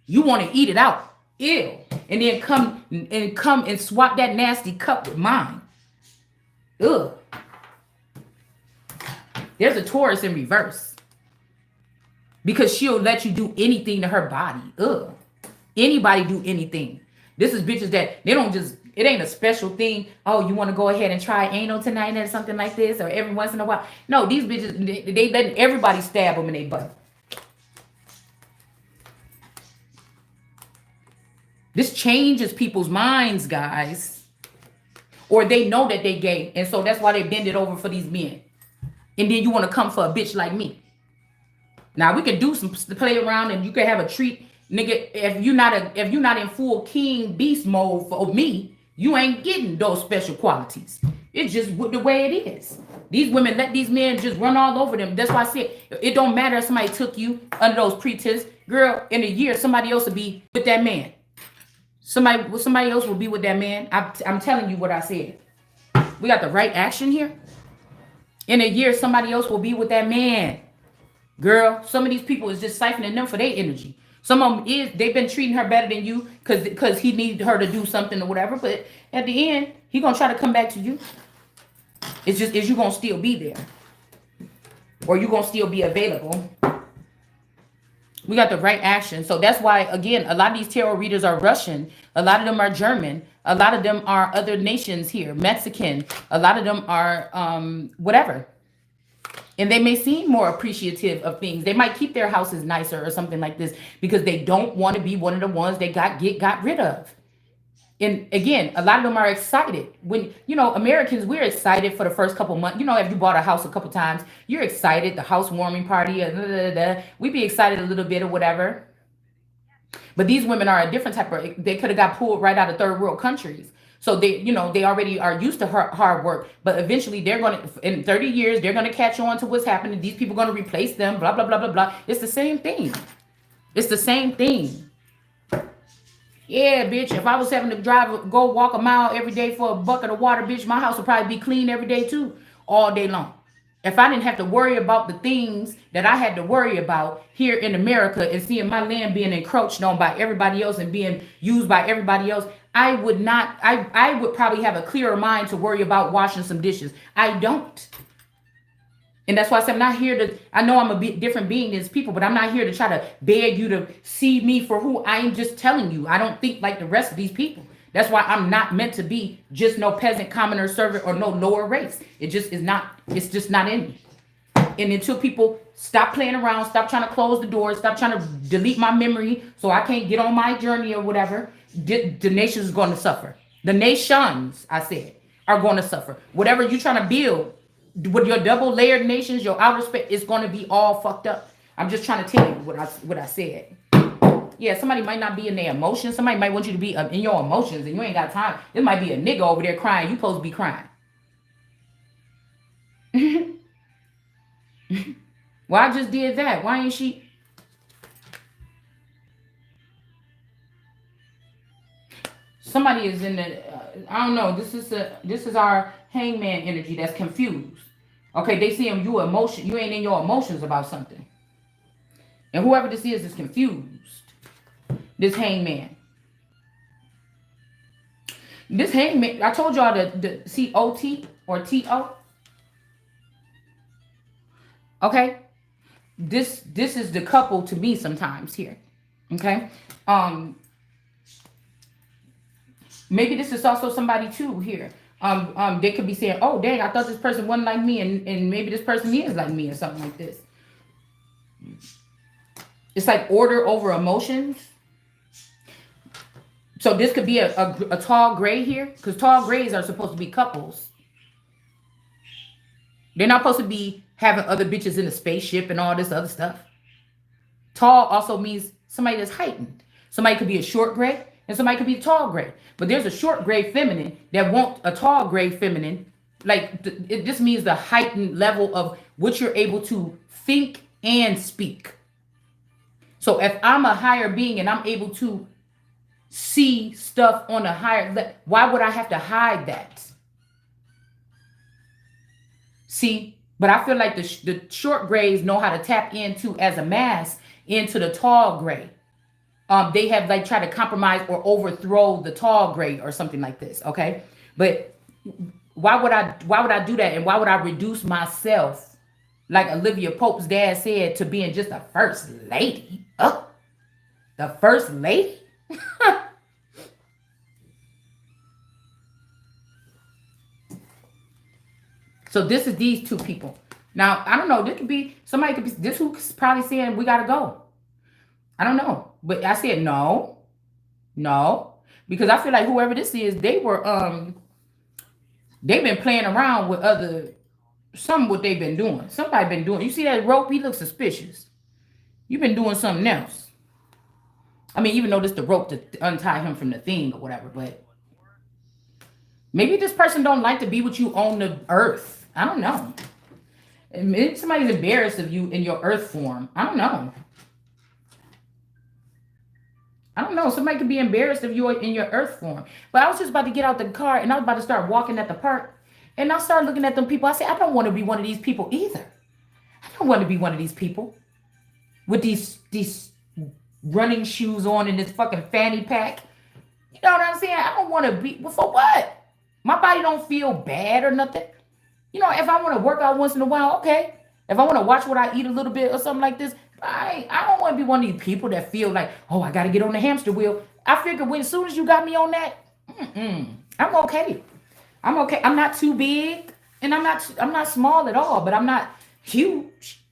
You want to eat it out. Ew. And then come and swap that nasty cup with mine. Ugh. There's a Taurus in reverse. Because she'll let you do anything to her body. Ugh. Anybody do anything. This is bitches that they don't just, it ain't a special thing. Oh, you want to go ahead and try anal tonight or something like this, or every once in a while. No, these bitches, they letting everybody stab them in their butt. This changes people's minds, guys. Or they know that they gay, and so that's why they bend it over for these men. And then you want to come for a bitch like me. Now we can do some play around, and you can have a treat, nigga. If you're not in full king beast mode for me, you ain't getting those special qualities. It's just the way it is. These women let these men just run all over them. That's why I said it don't matter if somebody took you under those pretenses. Girl, in a year, somebody else will be with that man. Somebody else will be with that man. I'm telling you what I said. We got the right action here. In a year, somebody else will be with that man. Girl, some of these people is just siphoning them for their energy. Some of them they've been treating her better than you because he needed her to do something or whatever. But at the end, he gonna try to come back to you. It's just, is you gonna still be there? Or you gonna still be available? We got the right action. So that's why, again, a lot of these tarot readers are Russian. A lot of them are German. A lot of them are other nations here, Mexican. A lot of them are whatever. And they may seem more appreciative of things. They might keep their houses nicer or something like this because they don't want to be one of the ones they got rid of. And again, a lot of them are excited. When, Americans, we're excited for the first couple months. If you bought a house a couple times, you're excited. The housewarming party, we be excited a little bit or whatever. But these women are a different type of, they could have got pulled right out of third world countries. So they already are used to hard work, but eventually they're going to, in 30 years, they're going to catch on to what's happening. These people are going to replace them, blah, blah, blah, blah, blah. It's the same thing. It's the same thing. Yeah, bitch, if I was having to go walk a mile every day for a bucket of water, bitch, my house would probably be clean every day too, all day long. If I didn't have to worry about the things that I had to worry about here in America and seeing my land being encroached on by everybody else and being used by everybody else, I would not, I would probably have a clearer mind to worry about washing some dishes. I don't. And that's why I said I'm not here to, I know I'm a bit different being than people, but I'm not here to try to beg you to see me for who I am. Just telling you, I don't think like the rest of these people. That's why I'm not meant to be just no peasant, commoner, servant, or no lower race. It just is not, it's just not in me. And until people stop playing around, stop trying to close the door, stop trying to delete my memory so I can't get on my journey or whatever, the nation is going to suffer. The nations, I said, are going to suffer. Whatever you're trying to build with your double layered nations, your outer space, is going to be all fucked up. I'm just trying to tell you what I said. Yeah, somebody might not be in their emotions. Somebody might want you to be in your emotions and you ain't got time. There might be a nigga over there crying. You supposed to be crying. Well, I just did that. Why ain't she? Somebody is in the, I don't know. This is our hangman energy that's confused. Okay, they see him, you ain't in your emotions about something. And whoever this is confused. This hangman. This hangman, I told y'all the COT or TO. Okay? This is the couple to me sometimes here. Okay? Maybe this is also somebody too here. They could be saying, oh dang, I thought this person wasn't like me, and maybe this person is like me or something like this. It's like order over emotions. So this could be a tall gray here, because tall grays are supposed to be couples. They're not supposed to be having other bitches in a spaceship and all this other stuff. Tall also means somebody that's heightened. Somebody could be a short gray and somebody could be a tall gray. But there's a short gray feminine that wants a tall gray feminine. Like it just means the heightened level of what you're able to think and speak. So if I'm a higher being and I'm able to see stuff on a higher level, why would I have to hide that? See, but I feel like the short grays know how to tap into as a mass into the tall gray. They have like tried to compromise or overthrow the tall gray or something like this. Okay, but why would I do that? And why would I reduce myself, like Olivia Pope's dad said, to being just a first lady? Oh, the first lady. So this is these two people. Now, I don't know. This could be, somebody could be, this who's probably saying we got to go. I don't know. But I said no. Because I feel like whoever this is, they've been playing around with what they've been doing. Somebody been doing. You see that rope? He looks suspicious. You've been doing something else. I mean, even though this the rope to untie him from the thing or whatever, but maybe this person don't like to be with you on the earth. I don't know. Maybe somebody's embarrassed of you in your earth form. I don't know. Somebody could be embarrassed of you in your earth form. But I was just about to get out the car and I was about to start walking at the park. And I started looking at them people. I said, I don't want to be one of these people either. I don't want to be one of these people with these running shoes on and this fucking fanny pack. You know what I'm saying? I don't want to be, for what? My body don't feel bad or nothing. You know, if I want to work out once in a while, okay. If I want to watch what I eat a little bit or something like this, I don't want to be one of these people that feel like, oh, I got to get on the hamster wheel. I figured as soon as you got me on that, I'm okay. I'm okay. I'm not too big and I'm not small at all, but I'm not huge.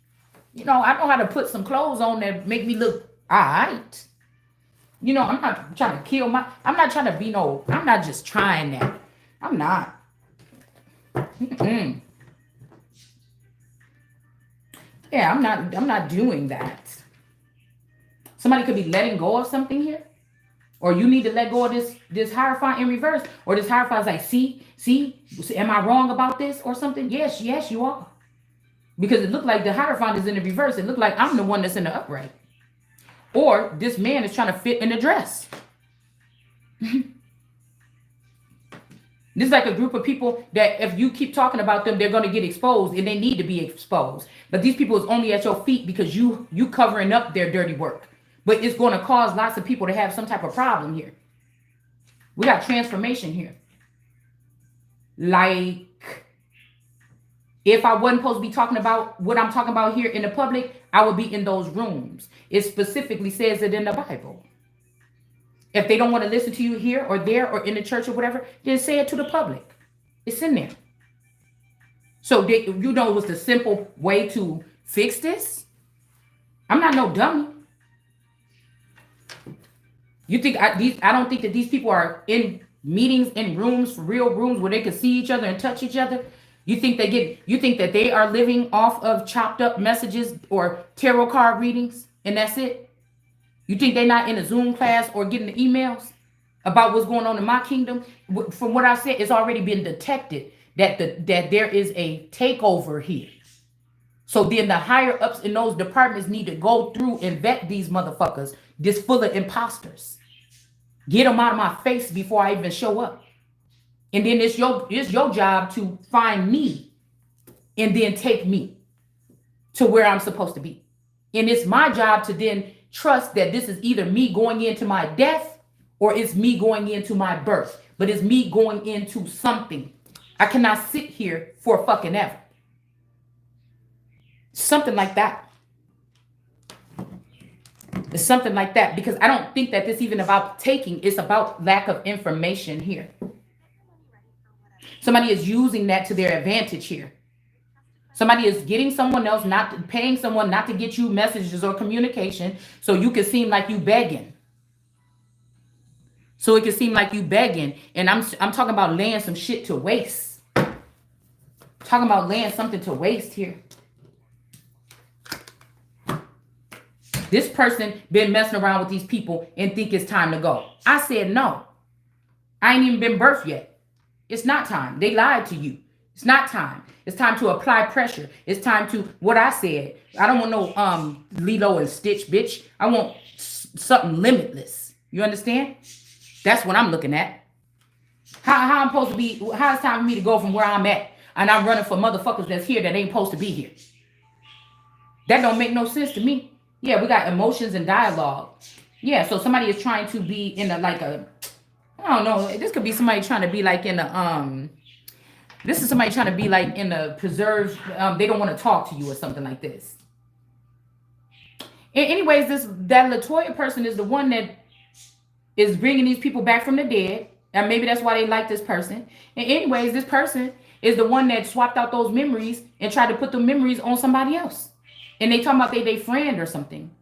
You know, I know how to put some clothes on that make me look all right. You know, I'm not trying to kill I'm not trying to be I'm not just trying that. I'm not. Yeah, I'm not doing that. Somebody could be letting go of something here. Or you need to let go of this Hierophant in reverse. Or this Hierophant is like, see, am I wrong about this or something? Yes, you are. Because it looked like the Hierophant is in the reverse. It looked like I'm the one that's in the upright. Or this man is trying to fit in a dress. This is like a group of people that if you keep talking about them, they're going to get exposed, and they need to be exposed. But these people is only at your feet because you covering up their dirty work. But it's going to cause lots of people to have some type of problem here. We got transformation here. Like, if I wasn't supposed to be talking about what I'm talking about here in the public, I would be in those rooms. It specifically says it in the Bible. If they don't want to listen to you here or there or in the church or whatever, then say it to the public. It's in there. So you know what's the simple way to fix this? I'm not no dummy. You think I don't think that these people are in meetings, in rooms, for real rooms where they can see each other and touch each other? You think that they are living off of chopped up messages or tarot card readings and that's it? You think they're not in a Zoom class or getting the emails about what's going on in my kingdom? From what I said, it's already been detected that there is a takeover here. So then the higher ups in those departments need to go through and vet these motherfuckers. This full of imposters. Get them out of my face before I even show up. And then it's your job to find me and then take me to where I'm supposed to be. And it's my job to then trust that this is either me going into my death or it's me going into my birth. But it's me going into something. I cannot sit here for fucking ever. Something like that. It's something like that, because I don't think that this even about taking. It's about lack of information here. Somebody is using that to their advantage here. Somebody is getting someone else, paying someone not to get you messages or communication, so you can seem like you begging. So it can seem like you begging. And I'm talking about laying some shit to waste. Talking about laying something to waste here. This person been messing around with these people and think it's time to go. I said no. I ain't even been birthed yet. It's not time. They lied to you. It's not time. It's time to apply pressure. It's time to what I said. I don't want no Lilo and Stitch, bitch. I want something limitless. You understand? That's what I'm looking at. How I'm supposed to be, how it's time for me to go from where I'm at and I'm running for motherfuckers that's here that ain't supposed to be here. That don't make no sense to me. Yeah, we got emotions and dialogue. Yeah, so somebody is trying to be in a, like a, I don't know, this could be somebody trying to be like in a, this is somebody trying to be like in a preserved, they don't want to talk to you or something like this. Anyways, that Latoya person is the one that is bringing these people back from the dead. And maybe that's why they like this person. And anyways, this person is the one that swapped out those memories and tried to put the memories on somebody else. And they talking about they friend or something.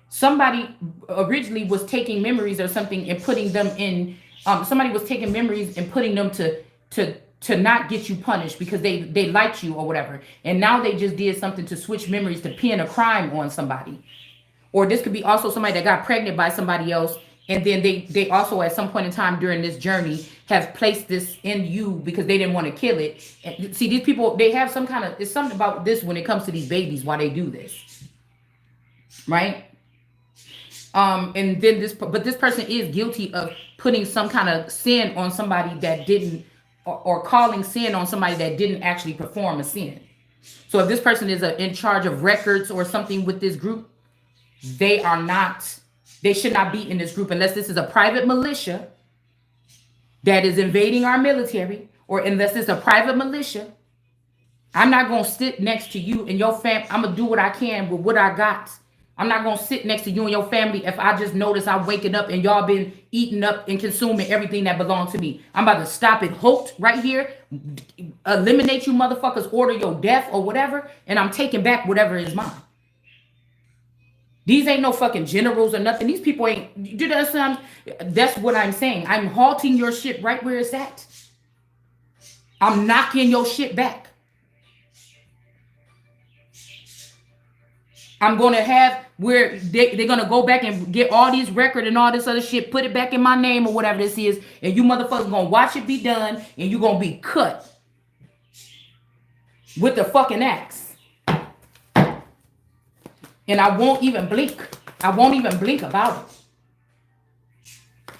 Somebody originally was taking memories or something and putting them in. Somebody was taking memories and putting them to not get you punished because they liked you or whatever. And now they just did something to switch memories to pin a crime on somebody. Or this could be also somebody that got pregnant by somebody else. And then they also at some point in time during this journey have placed this in you because they didn't want to kill it. And see, these people, they have some kind of, it's something about this when it comes to these babies, why they do this. Right? And then this person is guilty of putting some kind of sin on somebody that didn't, or calling sin on somebody that didn't actually perform a sin. So if this person is in charge of records or something with this group, they should not be in this group unless this is a private militia that is invading our military, or unless it's a private militia. I'm not going to sit next to you and your family. I'm going to do what I can with what I got. I'm not going to sit next to you and your family if I just notice I'm waking up and y'all been eating up and consuming everything that belongs to me. I'm about to stop it halt right here, eliminate you motherfuckers, order your death or whatever, and I'm taking back whatever is mine. These ain't no fucking generals or nothing. These people ain't, you know, that's what I'm saying. I'm halting your shit right where it's at. I'm knocking your shit back. I'm going to have where they're going to go back and get all these records and all this other shit, put it back in my name or whatever this is, and you motherfuckers going to watch it be done, and you're going to be cut with the fucking axe. And I won't even blink. I won't even blink about it.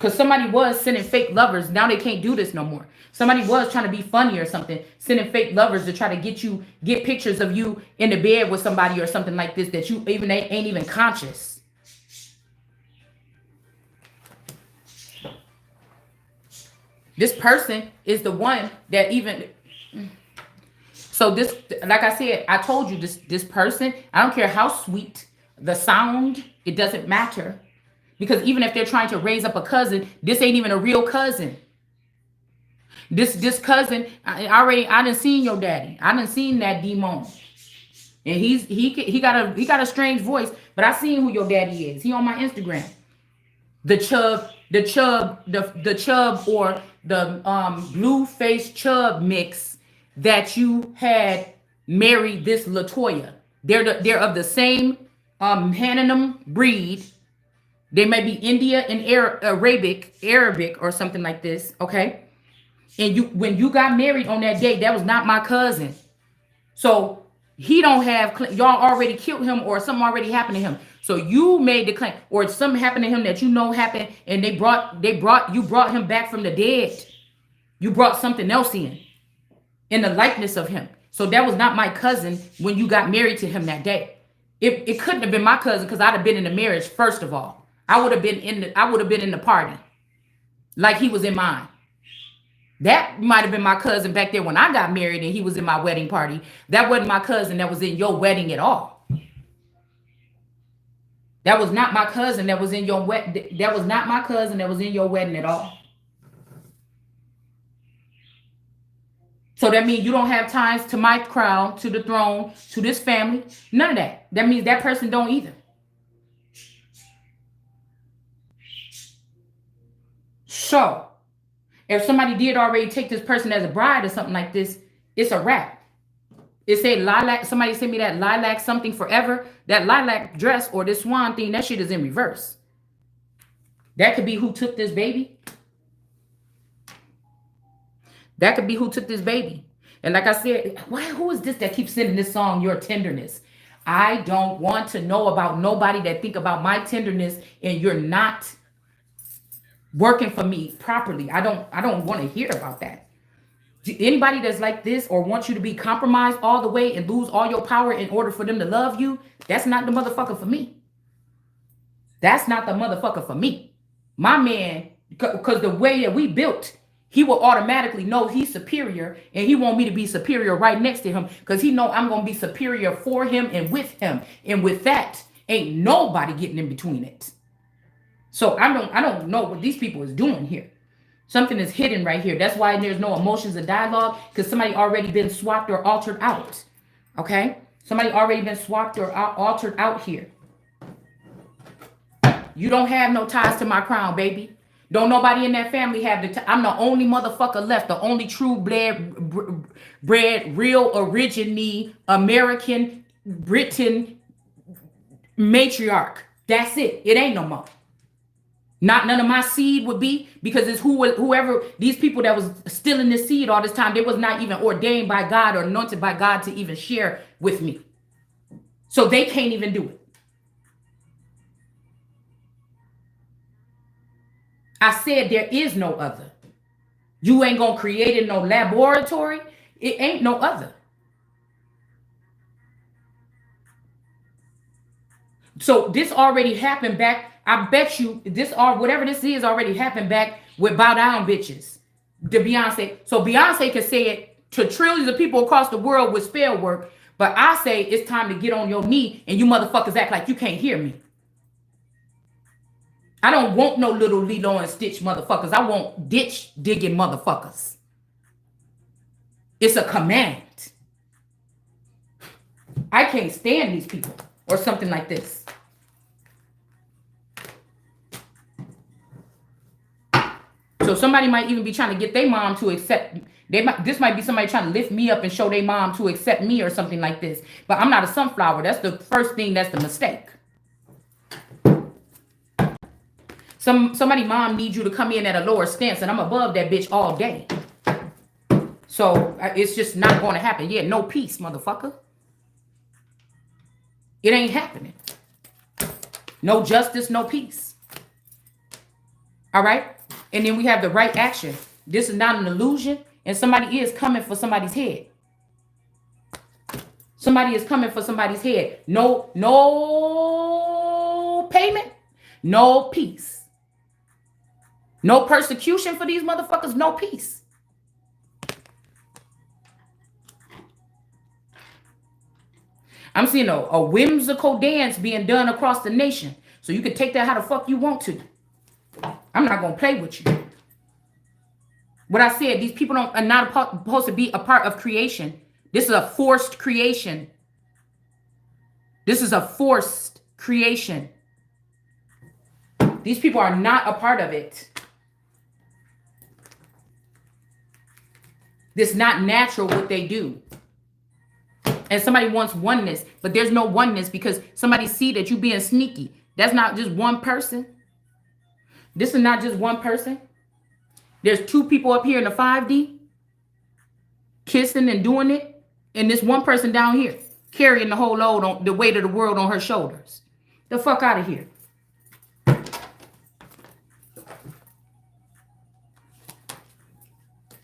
Because somebody was sending fake lovers. Now they can't do this no more. Somebody was trying to be funny or something, sending fake lovers to try to get pictures of you in the bed with somebody or something like this that you even ain't even conscious. This person is the one that even... So this, like I said, I told you this person, I don't care how sweet the sound, it doesn't matter. Because even if they're trying to raise up a cousin, this ain't even a real cousin. This cousin, I done seen your daddy. I done seen that demon. And he got a strange voice, but I seen who your daddy is. He on my Instagram. The chub or the blue face chub mix that you had married this Latoya. They're of the same Hananum breed. They may be India and Arabic or something like this, okay? And when you got married on that day, that was not my cousin. So he don't have, y'all already killed him or something already happened to him. So you made the claim, or something happened to him that you know happened, and you brought him back from the dead. You brought something else in the likeness of him. So that was not my cousin when you got married to him that day. It couldn't have been my cousin because I'd have been in the marriage first of all. I would have been in the party like he was in mine. That might have been my cousin back there when I got married and he was in my wedding party. That wasn't my cousin that was in your wedding at all. That was not my cousin that was in your wedding. That was not my cousin that was in your wedding at all. So that means you don't have ties to my crown, to the throne, to this family. None of that. That means that person don't either. So, if somebody did already take this person as a bride or something like this, it's a wrap. It said lilac. Somebody sent me that lilac something forever. That lilac dress or this swan thing, that shit is in reverse. That could be who took this baby. That could be who took this baby. And like I said, who is this that keeps singing this song, Your Tenderness? I don't want to know about nobody that think about my tenderness and you're not working for me properly. I don't want to hear about that. Anybody that's like this or wants you to be compromised all the way and lose all your power in order for them to love you, that's not the motherfucker for me. That's not the motherfucker for me. My man, because the way that we built, he will automatically know he's superior and he want me to be superior right next to him because he know I'm going to be superior for him and with him. And with that, ain't nobody getting in between it. So I don't know what these people is doing here. Something is hidden right here. That's why there's no emotions or dialogue, because somebody already been swapped or altered out. Okay? Somebody already been swapped or altered out here. You don't have no ties to my crown, baby. Don't nobody in that family have the I'm the only motherfucker left, the only true bred, real, originally American, Britain matriarch. That's it. It ain't no more. Not none of my seed would be, because it's whoever, these people that was stealing this seed all this time, they was not even ordained by God or anointed by God to even share with me. So they can't even do it. I said there is no other. You ain't gonna create it in no laboratory. It ain't no other. So this already happened back. I bet you this or whatever this is already happened back with bow down bitches. The Beyonce. So Beyonce can say it to trillions of people across the world with spell work. But I say it's time to get on your knee and you motherfuckers act like you can't hear me. I don't want no little Lilo and Stitch motherfuckers. I want ditch digging motherfuckers. It's a command. I can't stand these people or something like this. So somebody might even be trying to get their mom to accept. This might be somebody trying to lift me up and show their mom to accept me or something like this. But I'm not a sunflower. That's the first thing. That's the mistake. Somebody mom needs you to come in at a lower stance, and I'm above that bitch all day. So it's just not going to happen. Yeah, no peace, motherfucker. It ain't happening. No justice, no peace. All right. And then we have the right action. This is not an illusion. And somebody is coming for somebody's head. Somebody is coming for somebody's head. No payment, no peace. No persecution for these motherfuckers, no peace. I'm seeing a whimsical dance being done across the nation. So you can take that how the fuck you want to. I'm not going to play with you. What I said, these people are not supposed to be a part of creation. This is a forced creation. This is a forced creation. These people are not a part of it. This is not natural what they do. And somebody wants oneness, but there's no oneness because somebody see that you being sneaky. That's not just one person. This is not just one person. There's two people up here in the 5D kissing and doing it, and this one person down here carrying the whole load on the weight of the world on her shoulders. The fuck out of here.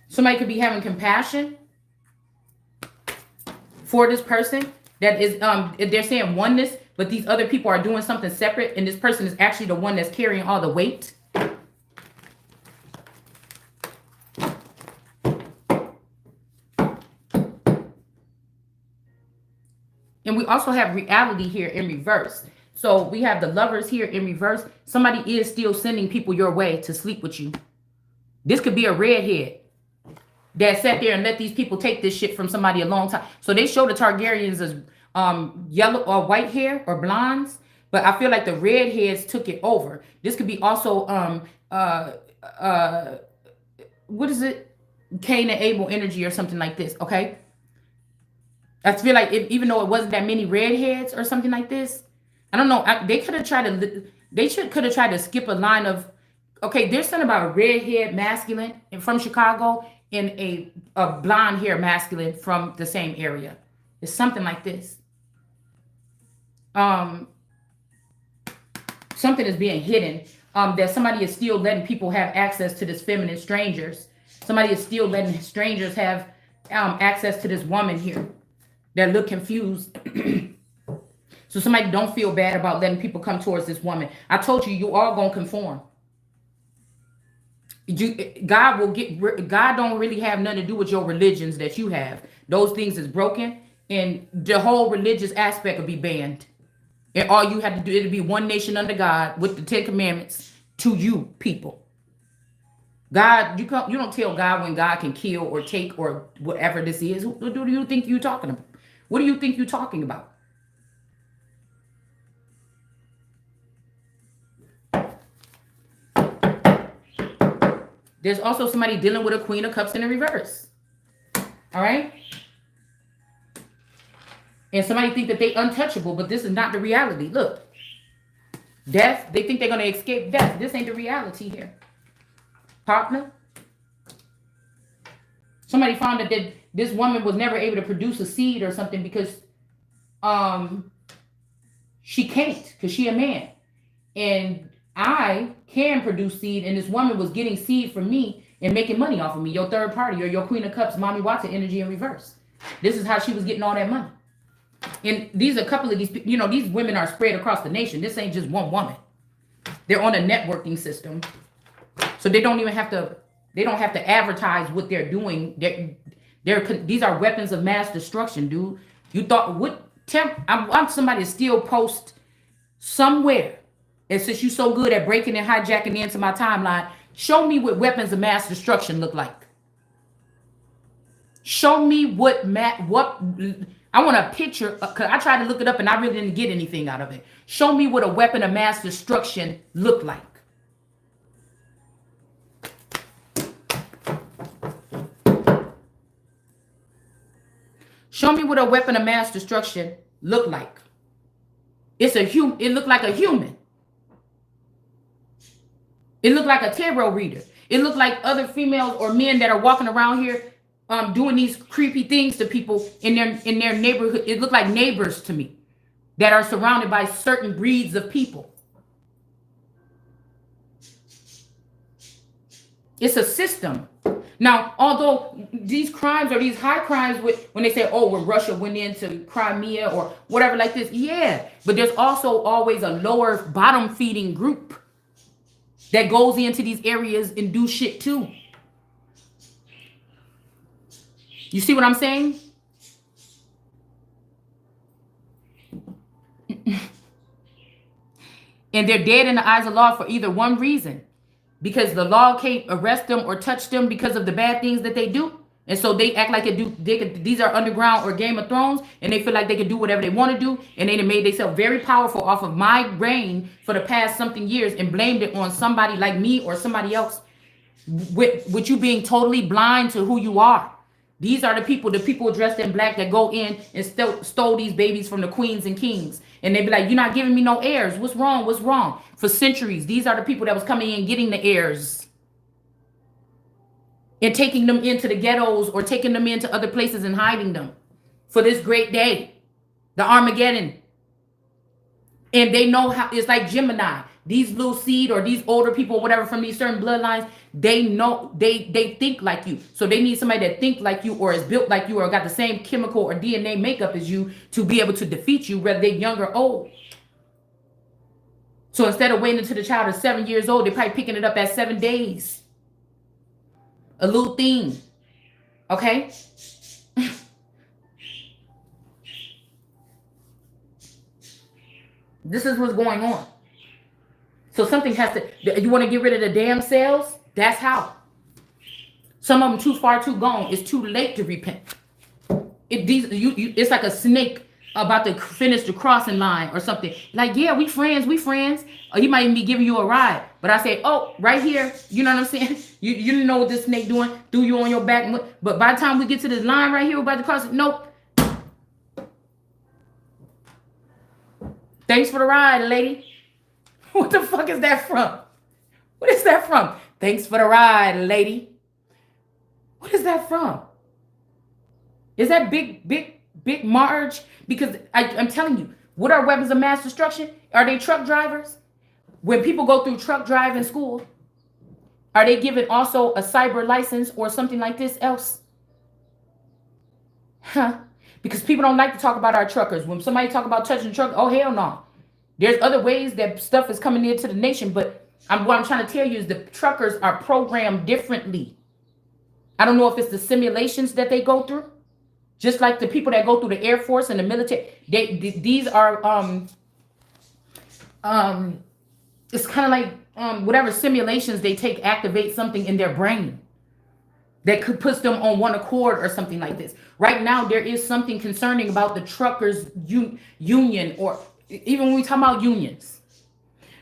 Somebody could be having compassion for this person that is they're saying oneness, but these other people are doing something separate, and this person is actually the one that's carrying all the weight. And we also have reality here in reverse. So we have the lovers here in reverse. Somebody is still sending people your way to sleep with you. This could be a redhead that sat there and let these people take this shit from somebody a long time. So they show the Targaryens as yellow or white hair or blondes, but I feel like the redheads took it over. This could be also what is it? Cain and Abel energy or something like this. Okay. I feel like even though it wasn't that many redheads or something like this, I don't know. They could have tried to. They could have tried to skip a line of. Okay, there's something about a redhead masculine from Chicago and a blonde hair masculine from the same area. It's something like this. Something is being hidden. That somebody is still letting people have access to this feminine strangers. Somebody is still letting strangers have access to this woman here. That look confused. So somebody don't feel bad about letting people come towards this woman. I told you, you are going to conform. God don't really have nothing to do with your religions that you have. Those things is broken, and the whole religious aspect will be banned. And all you have to do, it'll be one nation under God with the 10 commandments to you people. God, you don't tell God when God can kill or take or whatever this is. What do you think you're talking about? What do you think you're talking about? There's also somebody dealing with a Queen of Cups in the reverse. All right? And somebody think that they untouchable, but this is not the reality. Look. Death, they think they're going to escape death. This ain't the reality here. Partner. Somebody found that this woman was never able to produce a seed or something because she can't, because she a man. And I can produce seed, and this woman was getting seed from me and making money off of me. Your third party or your Queen of Cups, Mommy Watson energy in reverse. This is how she was getting all that money. And these are a couple of these, these women are spread across the nation. This ain't just one woman. They're on a networking system. So they don't have to advertise what they're doing. These are weapons of mass destruction, dude. You thought I want somebody to still post somewhere. And since you're so good at breaking and hijacking into my timeline, show me what weapons of mass destruction look like. Show me what I want a picture, because I tried to look it up and I really didn't get anything out of it. Show me what a weapon of mass destruction look like. Show me what a weapon of mass destruction look like. It looked like a human. It looked like a tarot reader. It looked like other females or men that are walking around here doing these creepy things to people in their neighborhood. It looked like neighbors to me that are surrounded by certain breeds of people. It's a system. Now, although these crimes or these high crimes, when they say, oh, when Russia went into Crimea or whatever like this, yeah. But there's also always a lower bottom feeding group that goes into these areas and do shit too. You see what I'm saying? And they're dead in the eyes of law for either one reason. Because the law can't arrest them or touch them because of the bad things that they do. And so they act like these are underground or Game of Thrones, and they feel like they can do whatever they want to do. And they made themselves very powerful off of my reign for the past something years and blamed it on somebody like me or somebody else. With you being totally blind to who you are. These are the people dressed in black that go in and stole these babies from the queens and kings. And they be like, you're not giving me no heirs. What's wrong? What's wrong? For centuries, these are the people that was coming in getting the heirs and taking them into the ghettos or taking them into other places and hiding them for this great day, the Armageddon. And they know how it's like Gemini. These little seed or these older people, whatever, from these certain bloodlines, they know they think like you. So they need somebody that think like you or is built like you or got the same chemical or DNA makeup as you to be able to defeat you, whether they're young or old. So instead of waiting until the child is 7 years old, they're probably picking it up at 7 days. A little thing. Okay? This is what's going on. So something has to, you want to get rid of the damn cells? That's how. Some of them too far too gone. It's too late to repent. It's like a snake about to finish the crossing line or something. Like, yeah, we friends. Or he might even be giving you a ride. But I say, oh, right here. You know what I'm saying? You didn't know what this snake doing. Threw you on your back. But by the time we get to this line right here, we're about to cross it. Nope. Thanks for the ride, lady. What the fuck is that from? What is that from? Thanks for the ride, lady. What is that from? Is that big Marge? Because I'm telling you, what are weapons of mass destruction? Are they truck drivers? When people go through truck driving school, are they given also a cyber license or something like this else? Huh? Because people don't like to talk about our truckers. When somebody talk about touching the truck, oh, hell no. There's other ways that stuff is coming into the nation, but what I'm trying to tell you is the truckers are programmed differently. I don't know if it's the simulations that they go through, just like the people that go through the Air Force and the military. These are it's kind of like whatever simulations they take activate something in their brain that could put them on one accord or something like this. Right now, there is something concerning about the truckers union, or even when we talk about unions.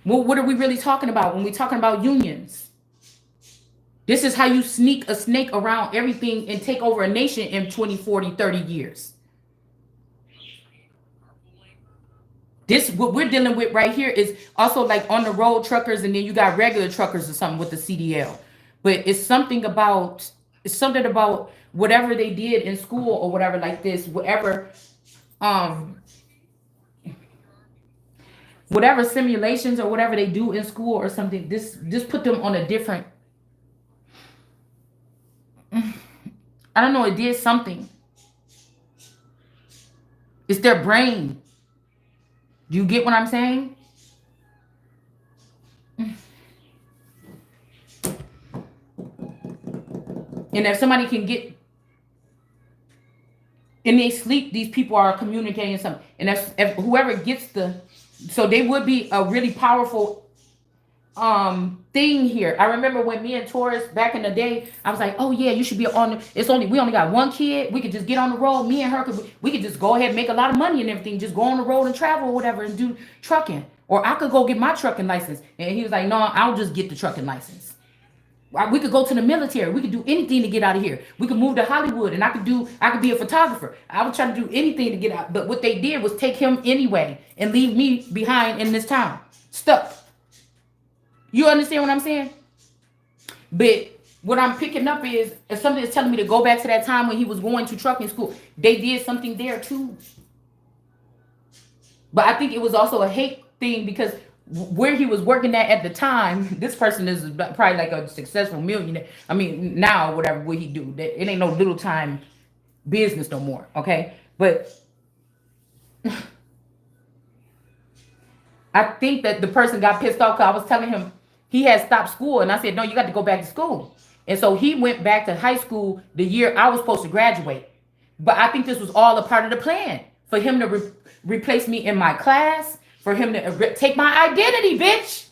What are we really talking about when we're talking about unions? This is how you sneak a snake around everything and take over a nation in 20, 40, 30 years. This, what we're dealing with right here, is also like on the road truckers, and then you got regular truckers or something with the CDL. But it's something about whatever they did in school or whatever like this, whatever simulations or whatever they do in school or something, this put them on a different, I don't know, it did something. It's their brain. Do you get what I'm saying? And if somebody can get in their sleep, these people are communicating something. And if whoever gets so they would be a really powerful thing here. I remember when me and Taurus back in the day, I was like, oh yeah, you should be on we only got one kid. We could just get on the road. Me and her we could just go ahead and make a lot of money and everything. Just go on the road and travel or whatever and do trucking. Or I could go get my trucking license. And he was like, no, I'll just get the trucking license. We could go to the military. We could do anything to get out of here. We could move to Hollywood, and I could be a photographer. I was trying to do anything to get out. But what they did was take him anyway and leave me behind in this town, stuck. You understand what I'm saying? But what I'm picking up is, if something is telling me to go back to that time when he was going to trucking school, they did something there too. But I think it was also a hate thing, because where he was working at the time. This person is probably like a successful millionaire. I mean, now whatever would he do? It ain't no little time business no more. Okay, but I think that the person got pissed off because I was telling him he had stopped school, and I said, no, you got to go back to school. And so he went back to high school the year I was supposed to graduate. But I think this was all a part of the plan for him to replace me in my class, for him to take my identity, bitch,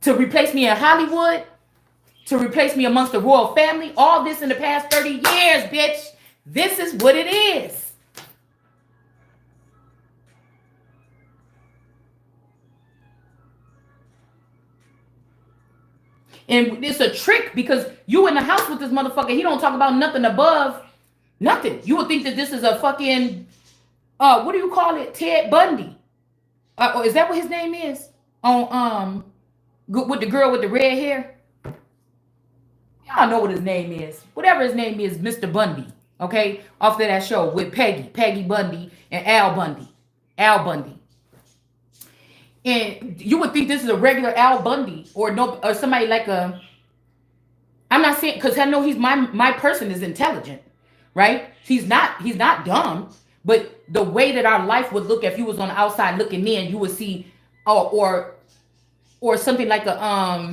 to replace me in Hollywood, to replace me amongst the royal family. All this in the past 30 years, bitch. This is what it is. And it's a trick because you in the house with this motherfucker. He don't talk about nothing above nothing. You would think that this is a fucking, what do you call it? Ted Bundy. Or is that what his name is? On, with the girl with the red hair? Y'all know what his name is. Whatever his name is, Mr. Bundy. Okay? Off of that show with Peggy Bundy, and Al Bundy. Al Bundy. And you would think this is a regular Al Bundy or somebody like a. I'm not saying because I know he's my person is intelligent, right? He's not dumb, but the way that our life would look if you was on the outside looking in, you would see, or something like a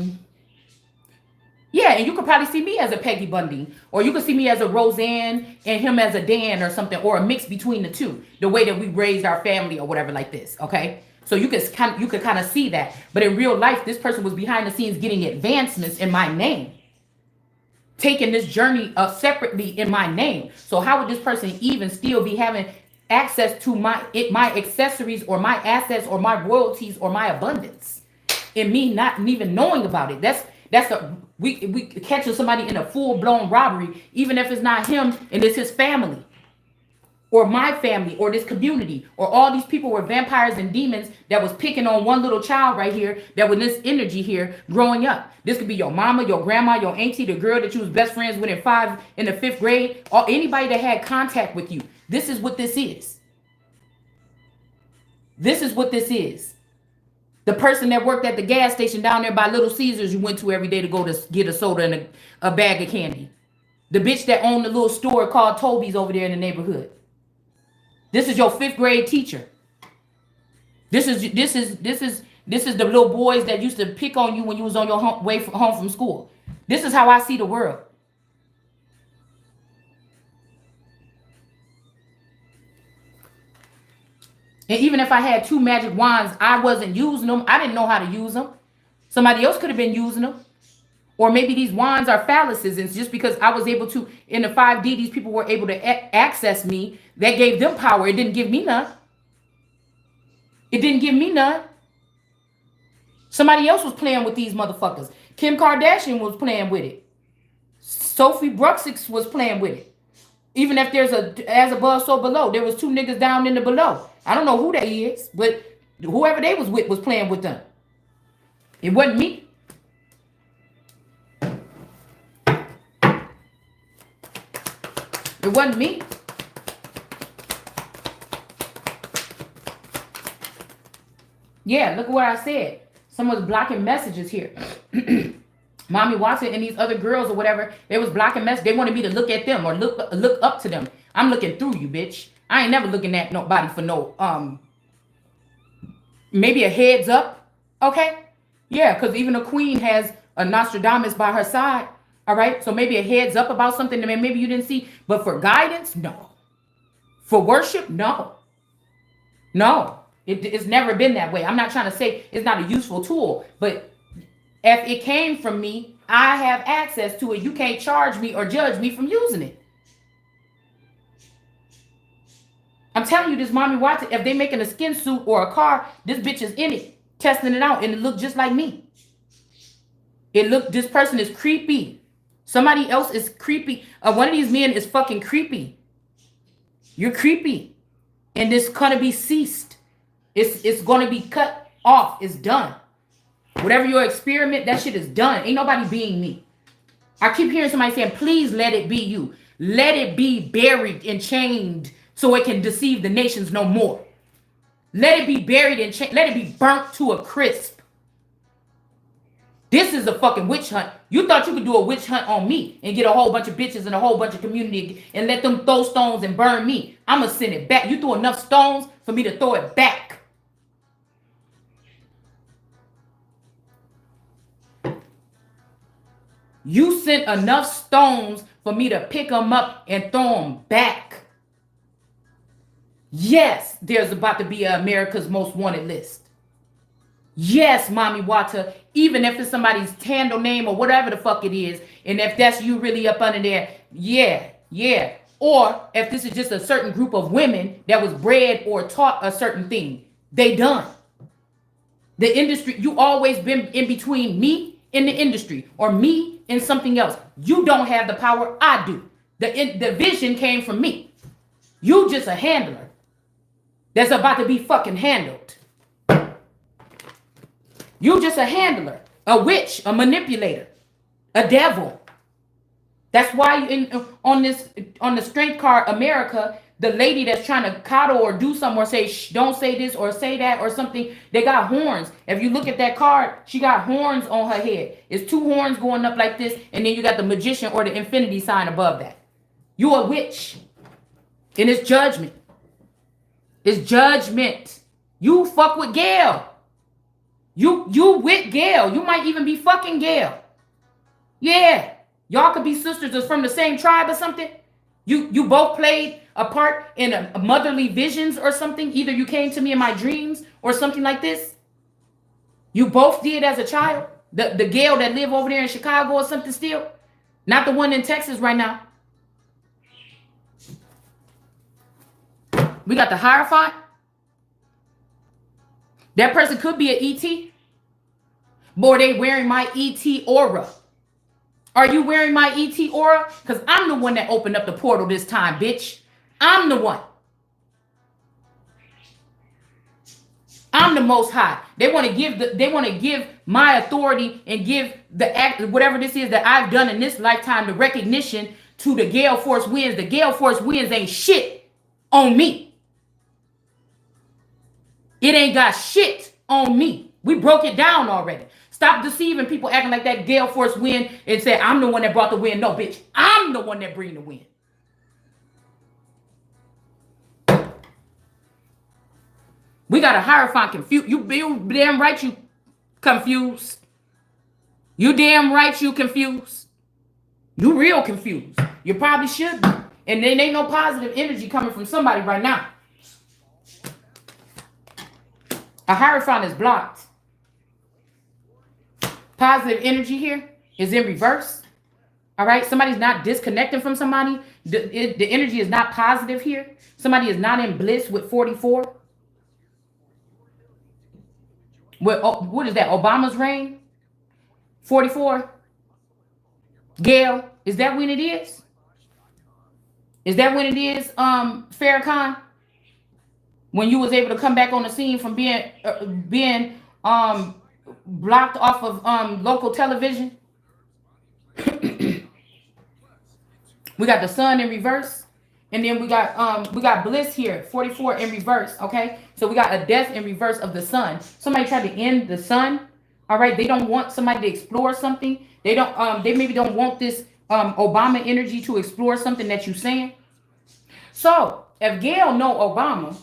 yeah, and you could probably see me as a Peggy Bundy, or you could see me as a Roseanne and him as a Dan or something, or a mix between the two. The way that we raised our family or whatever like this, okay? So you could kind of see that. But in real life, this person was behind the scenes getting advancements in my name, taking this journey separately in my name. So how would this person even still be having access to my accessories or my assets or my royalties or my abundance, and me not even knowing about it? We catching somebody in a full-blown robbery, even if it's not him and it's his family, or my family, or this community, or all these people were vampires and demons that was picking on one little child right here, that was this energy here growing up. This could be your mama, your grandma, your auntie, the girl that you was best friends with in the 5th grade, or anybody that had contact with you. This is what this is. This is what this is. The person that worked at the gas station down there by Little Caesars you went to every day to go to get a soda and a bag of candy. The bitch that owned the little store called Toby's over there in the neighborhood. This is your 5th grade teacher. This is the little boys that used to pick on you when you was on your way home from school. This is how I see the world. And even if I had 2 magic wands, I wasn't using them. I didn't know how to use them. Somebody else could have been using them. Or maybe these wands are phalluses, and it's just because I was able to, in the 5D, these people were able to access me. That gave them power. It didn't give me none. It didn't give me none. Somebody else was playing with these motherfuckers. Kim Kardashian was playing with it. Sophie Bruxix was playing with it. Even if there's as above, so below. There was 2 niggas down in the below. I don't know who that is, but whoever they was with was playing with them. It wasn't me. It wasn't me. Yeah, look at what I said. Someone's blocking messages here. Mommy Watson and these other girls or whatever, they was blocking messages. They wanted me to look at them or look up to them. I'm looking through you, bitch. I ain't never looking at nobody for no, maybe a heads up. Okay? Yeah, because even a queen has a Nostradamus by her side. All right? So maybe a heads up about something that maybe you didn't see. But for guidance, no. For worship, no. No. It's never been that way. I'm not trying to say it's not a useful tool. But if it came from me, I have access to it. You can't charge me or judge me from using it. I'm telling you, this Mommy Watson, if they making a skin suit or a car, this bitch is in it, testing it out, and it looked just like me. This person is creepy. Somebody else is creepy. One of these men is fucking creepy. You're creepy. And this gonna be ceased. It's gonna be cut off. It's done. Whatever your experiment, that shit is done. Ain't nobody being me. I keep hearing somebody saying, please let it be you. Let it be buried and chained so it can deceive the nations no more. Let it be buried in chains. Let it be burnt to a crisp. This is a fucking witch hunt. You thought you could do a witch hunt on me and get a whole bunch of bitches and a whole bunch of community and let them throw stones and burn me. I'm going to send it back. You threw enough stones for me to throw it back. You sent enough stones for me to pick them up and throw them back. Yes, there's about to be America's Most Wanted list. Yes, Mommy Wata, even if it's somebody's handle name or whatever the fuck it is, and if that's you really up under there, yeah. Or if this is just a certain group of women that was bred or taught a certain thing, they done. The industry, you always been in between me and the industry or me and something else. You don't have the power, I do. The vision came from me. You just a handler that's about to be fucking handled. You just a handler, a witch, a manipulator, a devil. That's why on the strength card, America, the lady that's trying to coddle or do something or say, shh, don't say this or say that or something, they got horns. If you look at that card, she got horns on her head. It's 2 horns going up like this, and then you got the magician or the infinity sign above that. You a witch. And it's judgment. It's judgment. You fuck with Gail. You with Gail. You might even be fucking Gail. Yeah. Y'all could be sisters or from the same tribe or something. You both played a part in a motherly visions or something. Either you came to me in my dreams or something like this. You both did as a child. The Gail that live over there in Chicago or something still. Not the one in Texas right now. We got the Hierophant. That person could be an ET. Or they wearing my ET aura. Are you wearing my ET aura? Because I'm the one that opened up the portal this time, bitch. I'm the one. I'm the Most High. They want to give my authority and give the act, whatever this is that I've done in this lifetime, the recognition to the Gale Force Winds. The Gale Force Winds ain't shit on me. It ain't got shit on me. We broke it down already. Stop deceiving people acting like that Gale Force wind and say, I'm the one that brought the wind. No, bitch. I'm the one that bring the wind. We got a Hierophant confused. You damn right you confused. You damn right you confused. You real confused. You probably should be. And there ain't no positive energy coming from somebody right now. A Hierophant is blocked. Positive energy here is in reverse. All right. Somebody's not disconnecting from somebody. The energy is not positive here. Somebody is not in bliss with 44. What is that? Obama's reign? 44. Gail, is that when it is? Is that when it is, Farrakhan? When you was able to come back on the scene from being blocked off of local television? We got the sun in reverse, and then we got bliss here, 44 in reverse. Okay, so we got a death in reverse of the sun. Somebody tried to end the sun. All right, they don't want somebody to explore something. They don't. They maybe don't want this Obama energy to explore something that you're saying. So if Gail know Obama,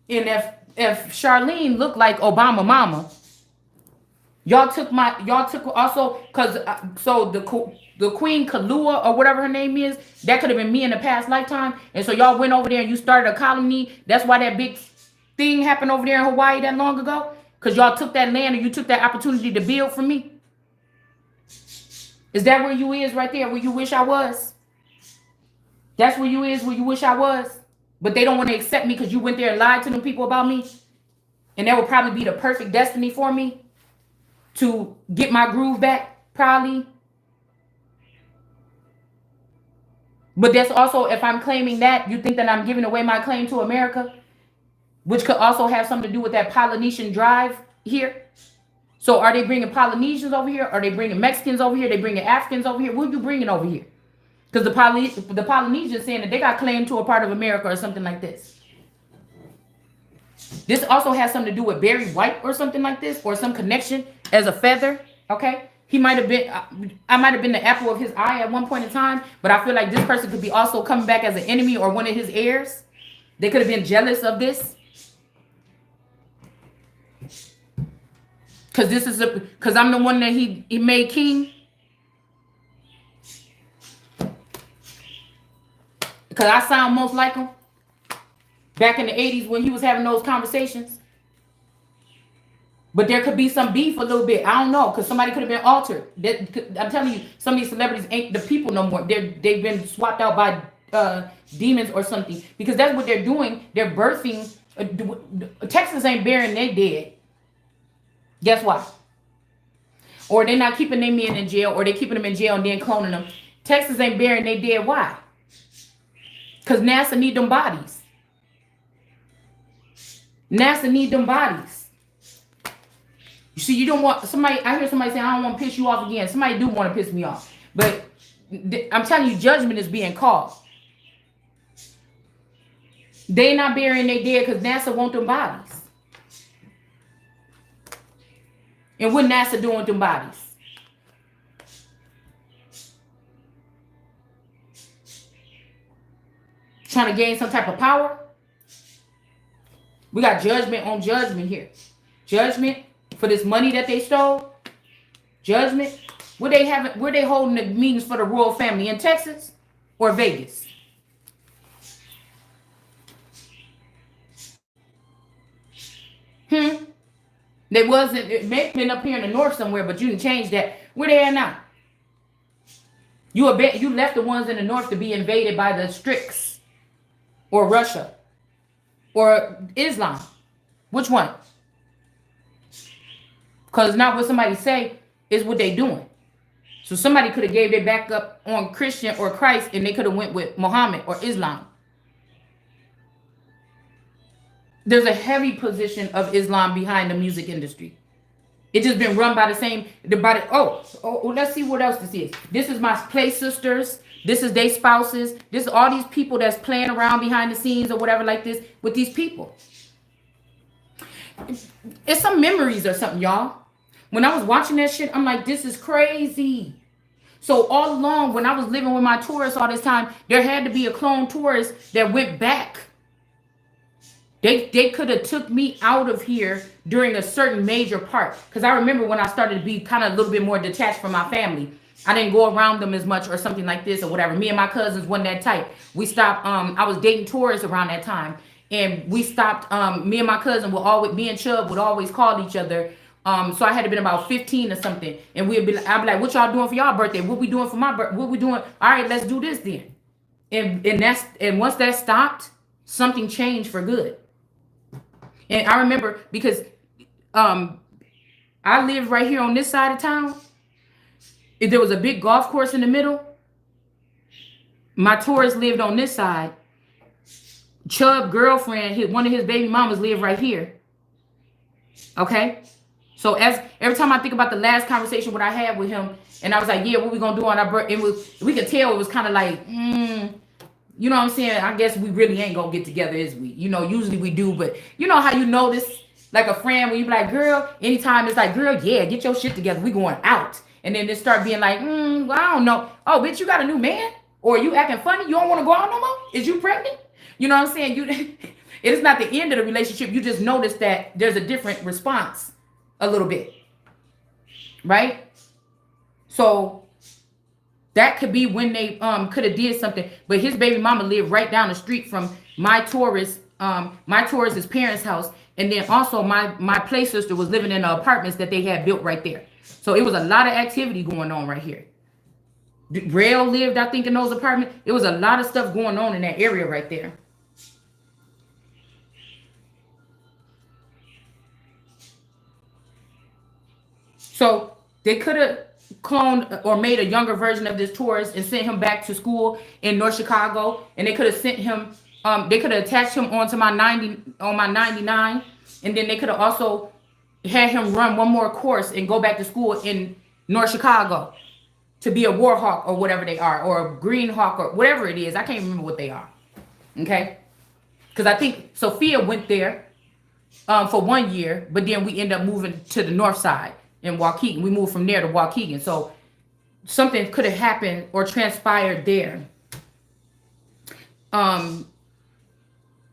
and if Charlene looked like Obama mama, y'all took also, because so the Queen Kalua or whatever her name is, that could have been me in a past lifetime. And so y'all went over there and you started a colony. That's why that big thing happened over there in Hawaii that long ago. Because y'all took that land and you took that opportunity to build from me. Is that where you is right there, where you wish I was? That's where you is, where you wish I was. But they don't want to accept me because you went there and lied to them people about me. And that would probably be the perfect destiny for me to get my groove back, probably. But that's also, if I'm claiming that, you think that I'm giving away my claim to America, which could also have something to do with that Polynesian drive here. So are they bringing Polynesians over here? Are they bringing Mexicans over here? Are they bringing Africans over here? What are you bringing over here? Because the Polynesians saying that they got claim to a part of America or something like this. This also has something to do with Barry White or something like this, or some connection as a feather. Okay, he might have been. I might have been the apple of his eye at one point in time, but I feel like this person could be also coming back as an enemy or one of his heirs. They could have been jealous of this. Because I'm the one that he made king. Because I sound most like him. Back in the 80s when he was having those conversations. But there could be some beef a little bit. I don't know. Because somebody could have been altered. I'm telling you, some of these celebrities ain't the people no more. They've been swapped out by demons or something. Because that's what they're doing. They're birthing. Texas ain't burying their dead. Guess why? Or they're not keeping their men in jail, or they're keeping them in jail and then cloning them. Texas ain't burying their dead. Why? Because NASA need them bodies. NASA need them bodies. You see, you don't want somebody. I hear somebody saying, I don't want to piss you off again. Somebody do want to piss me off. But I'm telling you, judgment is being called. They not burying their dead because NASA want them bodies. And what NASA doing with them bodies? Trying to gain some type of power? We got judgment on judgment here. Judgment for this money that they stole. Judgment. Where they holding the meetings for the royal family? In Texas or Vegas? They wasn't, it may have been up here in the north somewhere, but you can change that. Where they at now? You left the ones in the north to be invaded by the Strix or Russia or Islam. Which one? Because not what somebody say is what they doing. So somebody could have gave their back up on Christian or Christ, and they could have went with Muhammad or Islam. There's a heavy position of Islam behind the music industry. It's just been run by the same. Let's see what else this is. This is my play sisters. This is their spouses. This is all these people that's playing around behind the scenes or whatever like this with these people. It's some memories or something, y'all. When I was watching that shit, I'm like, this is crazy. So all along, when I was living with my tourists all this time, there had to be a clone tourist that went back. They could have took me out of here during a certain major part. Because I remember when I started to be kind of a little bit more detached from my family. I didn't go around them as much or something like this or whatever. Me and my cousins wasn't that tight. We stopped. I was dating tourists around that time. And we stopped. Me and my cousin me and Chubb would always call each other. So I had to been about 15 or something. And I'd be like, what y'all doing for y'all birthday? What we doing for my birthday? What we doing? All right, let's do this then. And once that stopped, something changed for good. And I remember because I lived right here on this side of town. If there was a big golf course in the middle, my tourists lived on this side. Chubb girlfriend, one of his baby mamas lived right here. Okay? So every time I think about the last conversation what I had with him, and I was like, yeah, what we gonna do on our birthday? We could tell it was kind of like, you know what I'm saying? I guess we really ain't gonna get together, is we? You know, usually we do, but you know how you notice, like a friend, when you be like, girl, anytime it's like, girl, yeah, get your shit together, we going out. And then they start being like, well, I don't know. Oh, bitch, you got a new man? Or you acting funny? You don't want to go out no more? Is you pregnant? You know what I'm saying? It's not the end of the relationship. You just notice that there's a different response a little bit. Right? So that could be when they could have did something. But his baby mama lived right down the street from my tourist's parents' house. And then also my play sister was living in the apartments that they had built right there. So it was a lot of activity going on right here. Rail lived, I think, in those apartments. It was a lot of stuff going on in that area right there. So they could have cloned or made a younger version of this tourist and sent him back to school in North Chicago. And they could have sent him, they could have attached him onto my 99. And then they could have also had him run one more course and go back to school in North Chicago to be a war hawk or whatever they are, or a green hawk or whatever it is. I can't remember what they are. Okay? Because I think Sophia went there for 1 year, but then we end up moving to the north side in Waukegan. We moved from there to Waukegan. So something could have happened or transpired there. And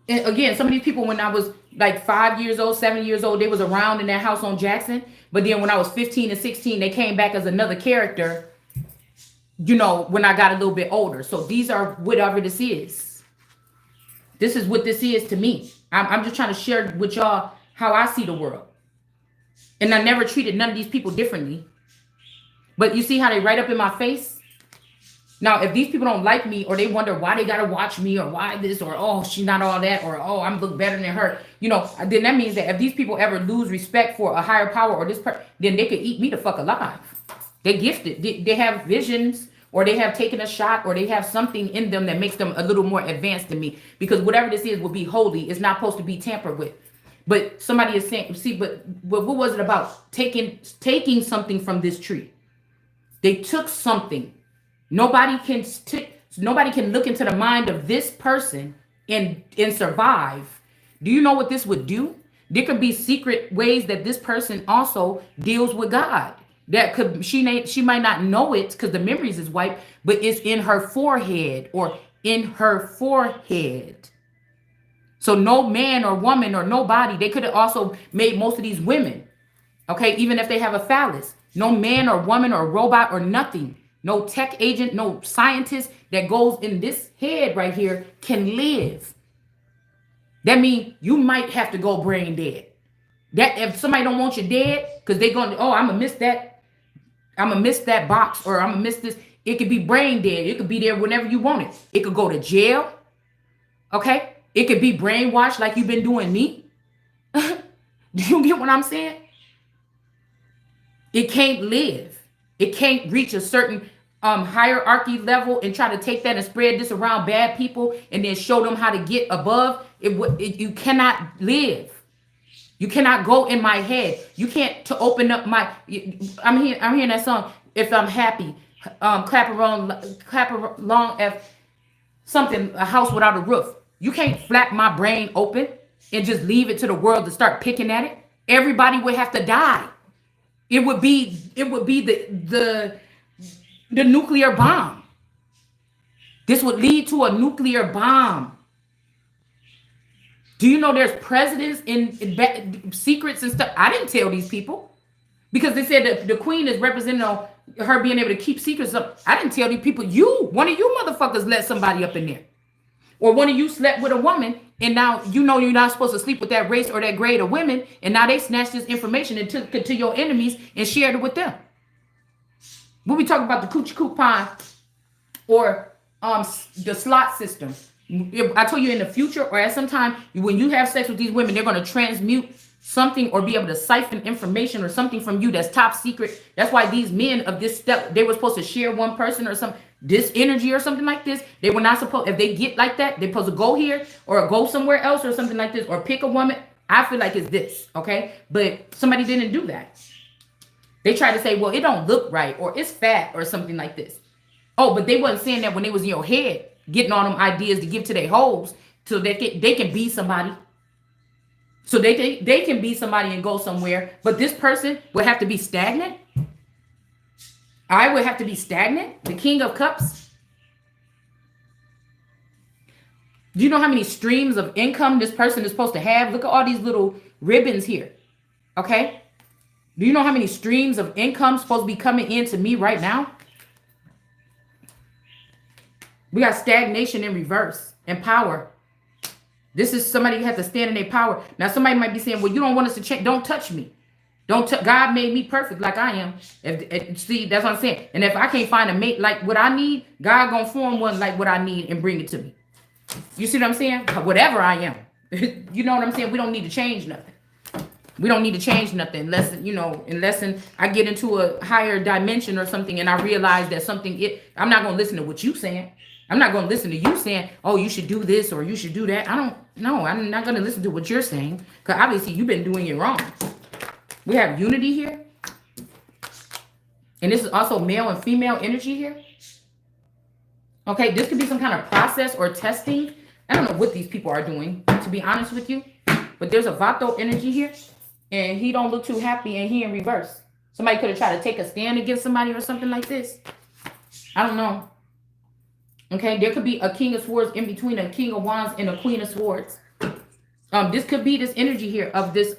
again, some of these people, when I was like 5 years old, 7 years old, they was around in that house on Jackson. But then when I was 15 and 16, they came back as another character, you know, when I got a little bit older. So these are whatever this is. This is what this is to me. I'm just trying to share with y'all how I see the world. And I never treated none of these people differently. But you see how they right up in my face? Now, if these people don't like me, or they wonder why they got to watch me, or why this, or, oh, she's not all that, or, oh, I'm look better than her, you know, then that means that if these people ever lose respect for a higher power or this person, then they could eat me the fuck alive. They gifted. They have visions, or they have taken a shot, or they have something in them that makes them a little more advanced than me. Because whatever this is will be holy. It's not supposed to be tampered with. But somebody is saying, see, but what was it about? Taking something from this tree. They took something. Nobody can look into the mind of this person and survive. Do you know what this would do? There could be secret ways that this person also deals with God. That could she might not know it because the memories is wiped, but it's in her forehead or in her forehead. So no man or woman or nobody, they could have also made most of these women, okay, even if they have a phallus. No man or woman or robot or nothing. No tech agent, no scientist that goes in this head right here can live. That means you might have to go brain dead. That if somebody don't want you dead, because they're going, oh, I'm gonna miss that box, or I'm gonna miss this. It could be brain dead. It could be there whenever you want it. It could go to jail. Okay? It could be brainwashed like you've been doing me. Do you get what I'm saying? It can't live. It can't reach a certain hierarchy level and try to take that and spread this around bad people and then show them how to get above. You cannot live. You cannot go in my head. You can't to open up my. I'm hearing that song. If I'm happy, clap along. If something, a house without a roof. You can't flap my brain open and just leave it to the world to start picking at it. Everybody would have to die. It would be the nuclear bomb. This would lead to a nuclear bomb. Do you know there's presidents in secrets and stuff? I didn't tell these people because they said that the queen is representing her being able to keep secrets up. I didn't tell these people. One of you motherfuckers let somebody up in there. Or one of you slept with a woman and now you know you're not supposed to sleep with that race or that grade of women, and now they snatched this information and took it to your enemies and shared it with them. When we talk about the coochie coupon or the slot system, I told you in the future or at some time when you have sex with these women, they're going to transmute something or be able to siphon information or something from you that's top secret. That's why these men of this step, they were supposed to share one person or some this energy or something like this. They were not supposed, if they get like that, they're supposed to go here or go somewhere else or something like this or pick a woman. I feel like it's this, okay? But somebody didn't do that. They tried to say, well, it don't look right or it's fat or something like this. Oh, but they wasn't saying that when they was in your head, getting all them ideas to give to their hoes so they can be somebody. So they can be somebody and go somewhere. But this person would have to be stagnant. I would have to be stagnant. The King of Cups. Do you know how many streams of income this person is supposed to have? Look at all these little ribbons here. Okay? Do you know how many streams of income supposed to be coming into me right now? We got stagnation in reverse and power. This is somebody who has to stand in their power. Now, somebody might be saying, well, you don't want us to change. Don't touch me. God made me perfect like I am. See, that's what I'm saying. And if I can't find a mate like what I need, God gonna form one like what I need and bring it to me. You see what I'm saying? Whatever I am. You know what I'm saying? We don't need to change nothing. We don't need to change nothing unless I get into a higher dimension or something and I realize that I'm not gonna listen to what you saying. I'm not going to listen to you saying, oh, you should do this or you should do that. I'm not going to listen to what you're saying because obviously you've been doing it wrong. We have unity here. And this is also male and female energy here. Okay, this could be some kind of process or testing. I don't know what these people are doing, to be honest with you. But there's a Vato energy here, and he don't look too happy, and he in reverse. Somebody could have tried to take a stand against somebody or something like this. I don't know. Okay, there could be a King of Swords in between a King of Wands and a Queen of Swords. This could be this energy here of this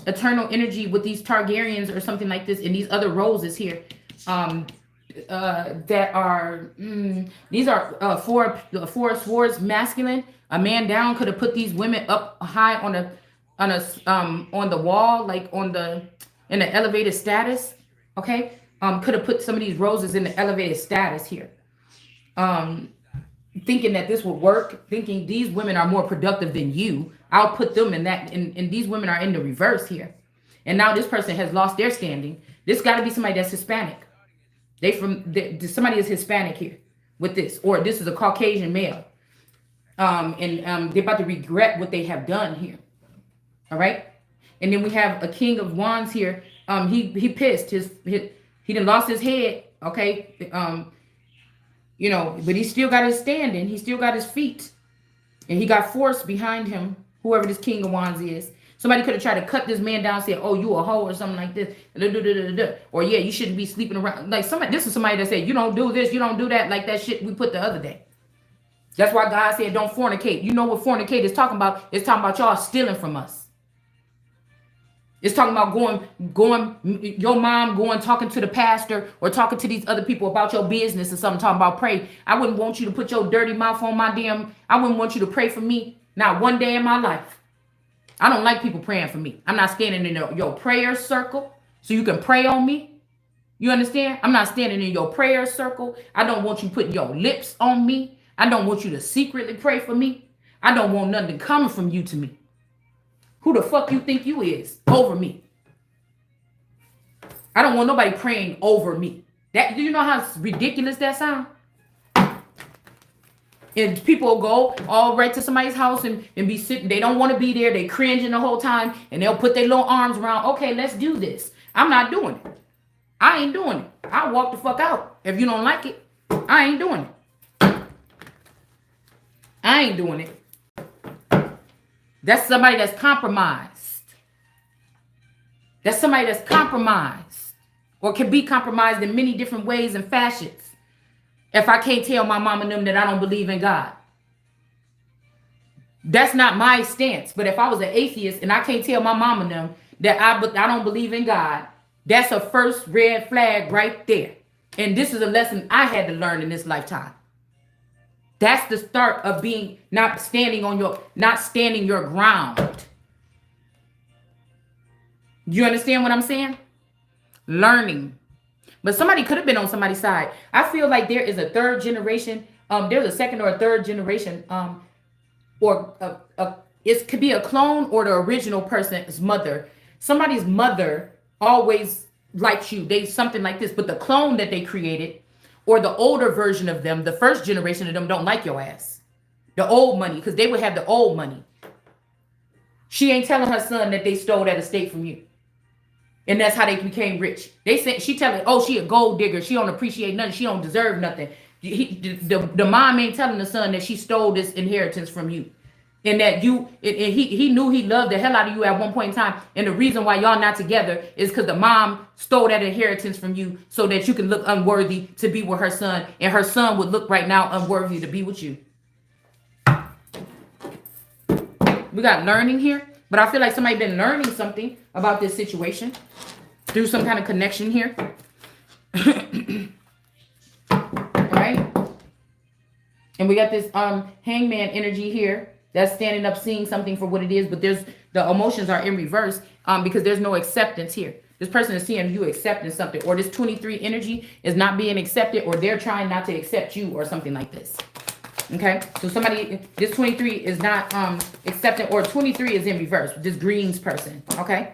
eternal energy with these Targaryens or something like this, and these other roses here. That are these are four of swords masculine. A man down could have put these women up high on the wall, like in the elevated status. Okay, could have put some of these roses in the elevated status here, thinking that this would work, thinking these women are more productive than you. I'll put them in that, and these women are in the reverse here, and now this person has lost their standing. This got to be somebody that's Hispanic. Somebody is Hispanic here with this, or this is a Caucasian male, and they're about to regret what they have done here. All right, and then we have a King of Wands here. He pissed. He done lost his head. Okay, you know, but he still got his standing. He still got his feet, and he got force behind him. Whoever this King of Wands is. Somebody could have tried to cut this man down and say, oh, you a hoe or something like this. Or, yeah, you shouldn't be sleeping around. Like, this is somebody that said, you don't do this, you don't do that, like that shit we put the other day. That's why God said, don't fornicate. You know what fornicate is talking about? It's talking about y'all stealing from us. It's talking about going, your mom going, talking to the pastor or talking to these other people about your business or something, talking about pray. I wouldn't want you to put your dirty mouth on my I wouldn't want you to pray for me. Not one day in my life. I don't like people praying for me. I'm not standing in your prayer circle so you can pray on me. You understand? I'm not standing in your prayer circle. I don't want you putting your lips on me. I don't want you to secretly pray for me. I don't want nothing coming from you to me. Who the fuck you think you is over me? I don't want nobody praying over me. Do you know how ridiculous that sounds? And people will go all right to somebody's house and be sitting. They don't want to be there. They cringing the whole time. And they'll put their little arms around. Okay, let's do this. I'm not doing it. I ain't doing it. I'll walk the fuck out. If you don't like it, I ain't doing it. I ain't doing it. That's somebody that's compromised. That's somebody that's compromised. Or can be compromised in many different ways and fashions. If I can't tell my mom and them that I don't believe in God. That's not my stance. But if I was an atheist and I can't tell my mom and them that I don't believe in God, that's a first red flag right there. And this is a lesson I had to learn in this lifetime. That's the start of being not standing your ground. You understand what I'm saying? Learning. But somebody could have been on somebody's side. I feel like there is a third generation. There's a second or a third generation. It could be a clone or the original person's mother. Somebody's mother always likes you. They something like this. But the clone that they created, or the older version of them, the first generation of them don't like your ass. The old money, because they would have the old money. She ain't telling her son that they stole that estate from you. And that's how they became rich. They said she telling, oh, she a gold digger. She don't appreciate nothing. She don't deserve nothing. The mom ain't telling the son that she stole this inheritance from you. And that he knew he loved the hell out of you at one point in time. And the reason why y'all not together is because the mom stole that inheritance from you so that you can look unworthy to be with her son. And her son would look right now unworthy to be with you. We got learning here. But I feel like somebody been learning something about this situation through some kind of connection here. Right? And we got this hangman energy here that's standing up, seeing something for what it is, but the emotions are in reverse because there's no acceptance here. This person is seeing you accepting something, or this 23 energy is not being accepted, or they're trying not to accept you, or something like this. Okay, so this 23 is not accepting, or 23 is in reverse. This greens person. Okay,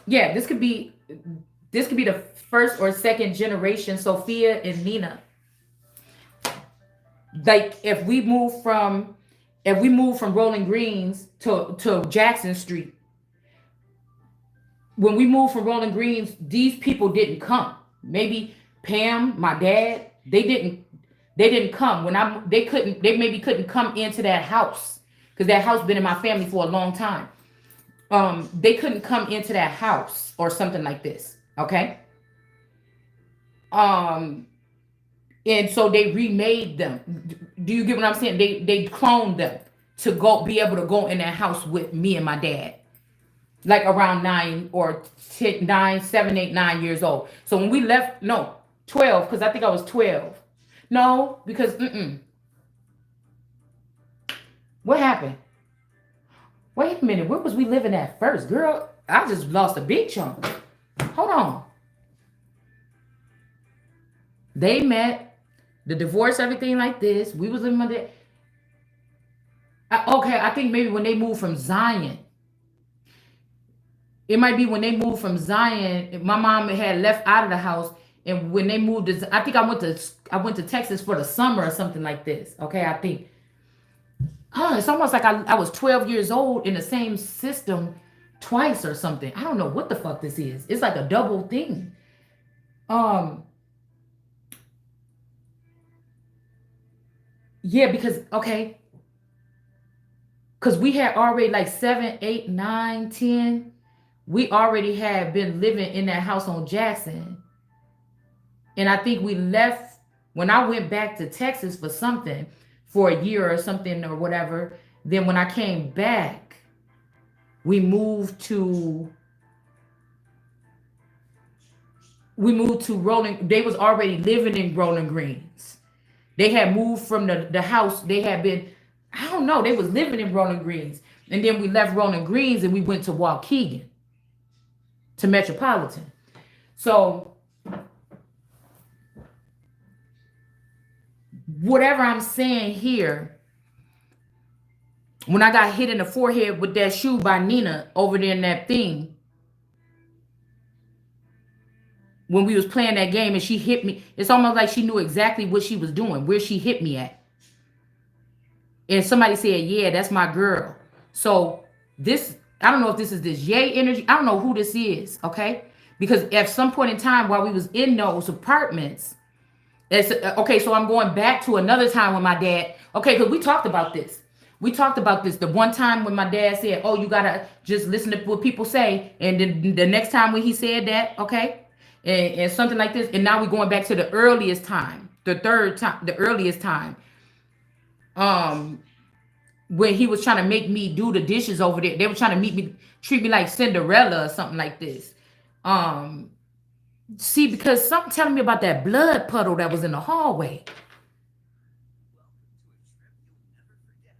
yeah, this could be the first or second generation Sophia and Nina. Like if we move from Rolling Greens to Jackson Street, when we moved from Rolling Greens, these people didn't come. Maybe Pam, my dad, they didn't come. They maybe couldn't come into that house because that house been in my family for a long time. They couldn't come into that house or something like this. Okay. Um, and so they remade them. Do you get what I'm saying? They cloned them to go be able to go in that house with me and my dad, like around 9 or 10, 9, 7, 8, 9 years old. So when we left, no, 12, because I think I was 12. No, because what happened? Wait a minute, where was we living at first, girl? I just lost a big chunk. Hold on. They met, the divorce, everything like this. We was living with it. Okay, I think maybe when they moved from Zion. It might be when they moved from Zion. My mom had left out of the house, and when they moved to, I think I went to Texas for the summer or something like this. Okay, I think. It's almost like I was 12 years old in the same system twice or something. I don't know what the fuck this is. It's like a double thing. Um, yeah, because okay, because we had already like 7, 8, 9, 10. We already had been living in that house on Jackson. And I think we left when I went back to Texas for something for a year or something or whatever. Then when I came back, we moved to Rolling. They was already living in Rolling Greens. They had moved from the house. They had been, I don't know, they was living in Rolling Greens. And then we left Rolling Greens and we went to Waukegan, to Metropolitan. So whatever I'm saying here, when I got hit in the forehead with that shoe by Nina over there in that thing, when we was playing that game and she hit me, it's almost like she knew exactly what she was doing, where she hit me at. And somebody said, yeah, that's my girl. So this, I don't know if this is this yay energy. I don't know who this is, okay? Because at some point in time while we was in those apartments, it's okay. So I'm going back to another time when my dad, okay, because we talked about this. We talked about this the one time when my dad said, oh, you gotta just listen to what people say. And then the next time when he said that, okay, and something like this. And now we're going back to the earliest time, the third time, the earliest time. When he was trying to make me do the dishes over there. They were trying to treat me like Cinderella or something like this. See, because something telling me about that blood puddle that was in the hallway.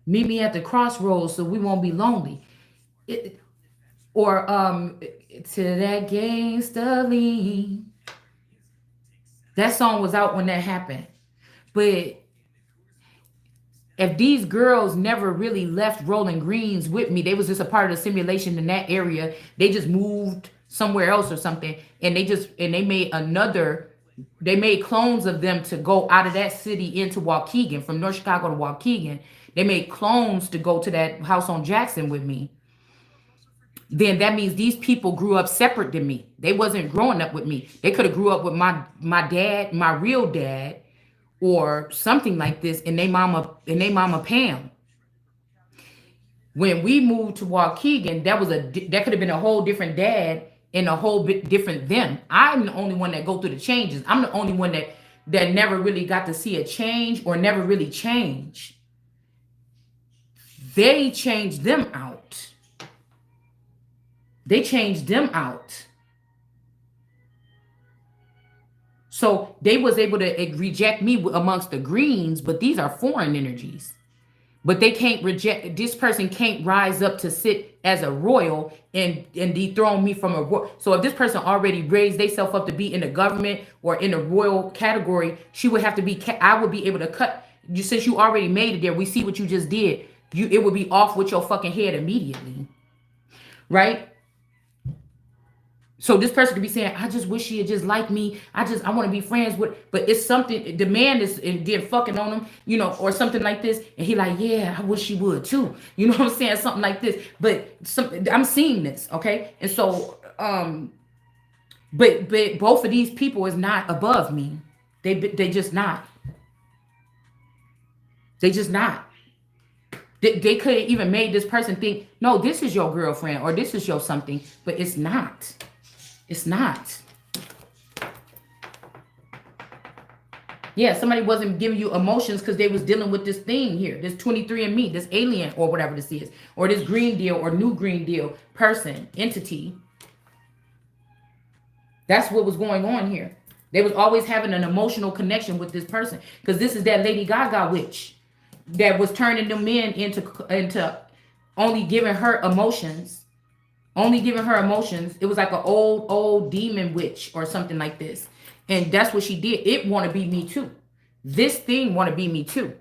Meet me at the crossroads so we won't be lonely. Or to that gangsta lean. That song was out when that happened. But if these girls never really left Rolling Greens with me, they was just a part of the simulation in that area. They just moved somewhere else or something, and they made clones of them to go out of that city into Waukegan, from North Chicago to Waukegan. They made clones to go to that house on Jackson with me. Then that means these people grew up separate than me. They wasn't growing up with me. They could have grew up with my dad, my real dad, or something like this, and they mama Pam. When we moved to Waukegan, that could have been a whole different dad and a whole bit different them. I'm the only one that go through the changes. I'm the only one that never really got to see a change or never really changed. They changed them out. They changed them out. So they was able to reject me amongst the greens, but these are foreign energies. But they can't reject, this person can't rise up to sit as a royal and dethrone me from a royal. So if this person already raised themselves up to be in the government or in the royal category, she would have to be, I would be able to cut, you since you already made it there, we see what you just did. It would be off with your fucking head immediately. Right? So this person could be saying, I just wish she had just liked me. I want to be friends with, but it's something, the man is did fucking on him, or something like this. And he like, yeah, I wish she would too. You know what I'm saying? Something like this. But I'm seeing this. Okay. And so, but both of these people is not above me. They just not. They just not. They could have even made this person think, no, this is your girlfriend or this is your something, but it's not. It's not. Yeah, somebody wasn't giving you emotions because they was dealing with this thing here, this 23andMe, this alien or whatever this is, or this green deal or new green deal person, entity. That's what was going on here. They was always having an emotional connection with this person because this is that Lady Gaga witch that was turning them men into only giving her emotions. Only giving her emotions. It was like an old demon witch or something like this. And that's what she did. It want to be me too. This thing want to be me too.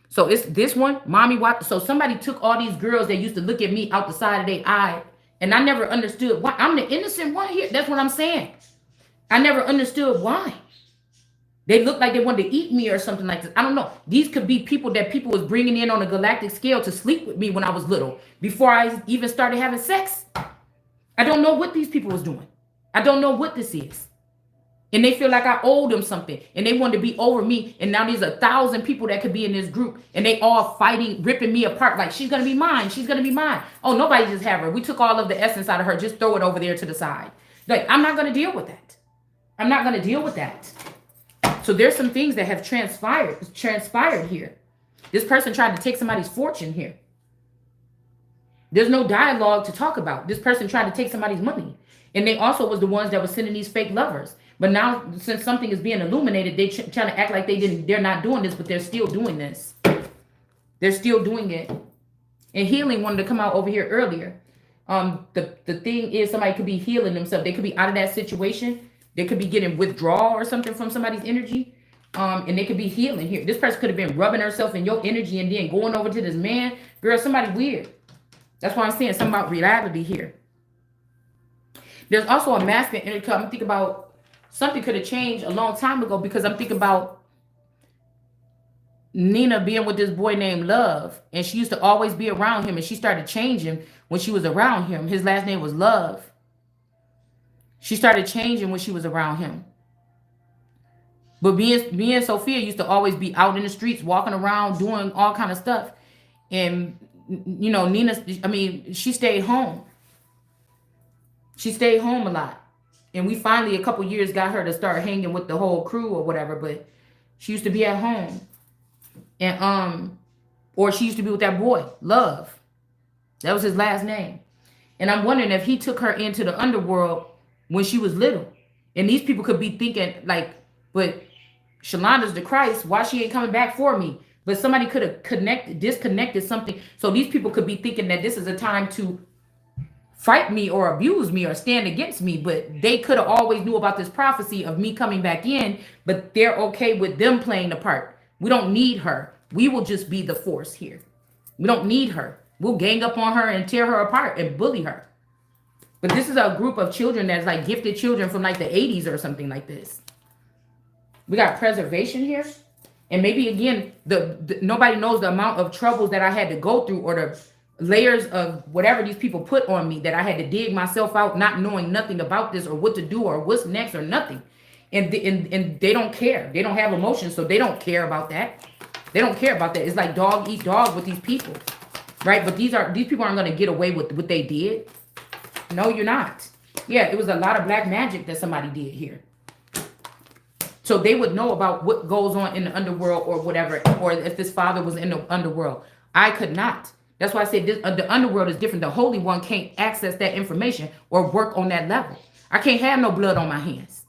So it's this one, mommy. So somebody took all these girls that used to look at me out the side of their eye. And I never understood why. I'm the innocent one here. That's what I'm saying. I never understood why. They looked like they wanted to eat me or something like this. I don't know. These could be people that people was bringing in on a galactic scale to sleep with me when I was little. Before I even started having sex. I don't know what these people was doing. I don't know what this is. And they feel like I owed them something. And they wanted to be over me. And now there's 1,000 people that could be in this group. And they all fighting, ripping me apart. Like, she's going to be mine. She's going to be mine. Oh, nobody just have her. We took all of the essence out of her. Just throw it over there to the side. Like, I'm not going to deal with that. I'm not going to deal with that. So there's some things that have transpired here. This person tried to take somebody's fortune here. There's no dialogue to talk about. This person tried to take somebody's money. And they also was the ones that were sending these fake lovers. But now, since something is being illuminated, they trying to act like they're not doing this, but they're still doing this. They're still doing it. And healing wanted to come out over here earlier. The thing is, somebody could be healing themselves. They could be out of that situation. They could be getting withdrawal or something from somebody's energy. And they could be healing here. This person could have been rubbing herself in your energy and then going over to this man. Girl, somebody weird. That's why I'm saying something about reality here. There's also a masculine energy. I'm thinking about something could have changed a long time ago because I'm thinking about Nina being with this boy named Love. And she used to always be around him. And she started changing when she was around him. His last name was Love. She started changing when she was around him. But me and Sophia used to always be out in the streets, walking around, doing all kind of stuff. And, you know, she stayed home. She stayed home a lot. And we finally, a couple years, got her to start hanging with the whole crew or whatever. But she used to be at home. And, or she used to be with that boy, Love. That was his last name. And I'm wondering if he took her into the underworld when she was little. And these people could be thinking like, but Shalonda's the Christ. Why she ain't coming back for me? But somebody could have disconnected something. So these people could be thinking that this is a time to fight me or abuse me or stand against me. But they could have always knew about this prophecy of me coming back in. But they're okay with them playing the part. We don't need her. We will just be the force here. We don't need her. We'll gang up on her and tear her apart and bully her. But this is a group of children that's like gifted children from like the 80s or something like this. We got preservation here. And maybe again, nobody knows the amount of troubles that I had to go through or the layers of whatever these people put on me that I had to dig myself out, not knowing nothing about this or what to do or what's next or nothing. And they don't care. They don't have emotions, so they don't care about that. They don't care about that. It's like dog eat dog with these people, right? But these people aren't going to get away with what they did. No, you're not. Yeah, it was a lot of black magic that somebody did here. So they would know about what goes on in the underworld or whatever, or if this father was in the underworld. I could not. That's why I said the underworld is different. The Holy One can't access that information or work on that level. I can't have no blood on my hands.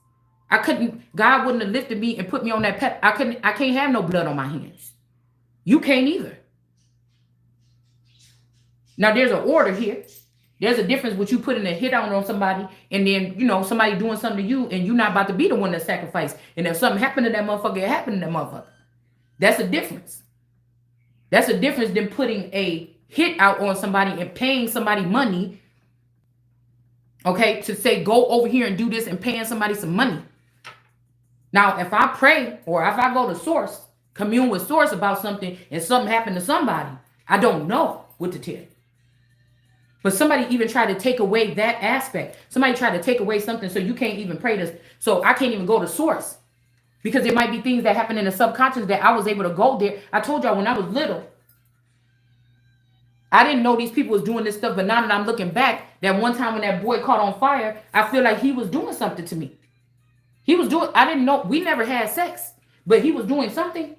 I couldn't, God wouldn't have lifted me and put me on that pet. I can't have no blood on my hands. You can't either. Now there's an order here. There's a difference with you putting a hit on somebody and then, you know, somebody doing something to you and you're not about to be the one that sacrificed. And if something happened to that motherfucker, it happened to that motherfucker. That's a difference. That's a difference than putting a hit out on somebody and paying somebody money, okay, to say, go over here and do this and paying somebody some money. Now, if I pray or if I go to source, commune with source about something and something happened to somebody, I don't know what to tell. But somebody even tried to take away that aspect. Somebody tried to take away something so you can't even pray this. So I can't even go to source because there might be things that happen in the subconscious that I was able to go there. I told y'all when I was little, I didn't know these people was doing this stuff, but now that I'm looking back, that one time when that boy caught on fire, I feel like he was doing something to me. He was doing, I didn't know, we never had sex, but he was doing something.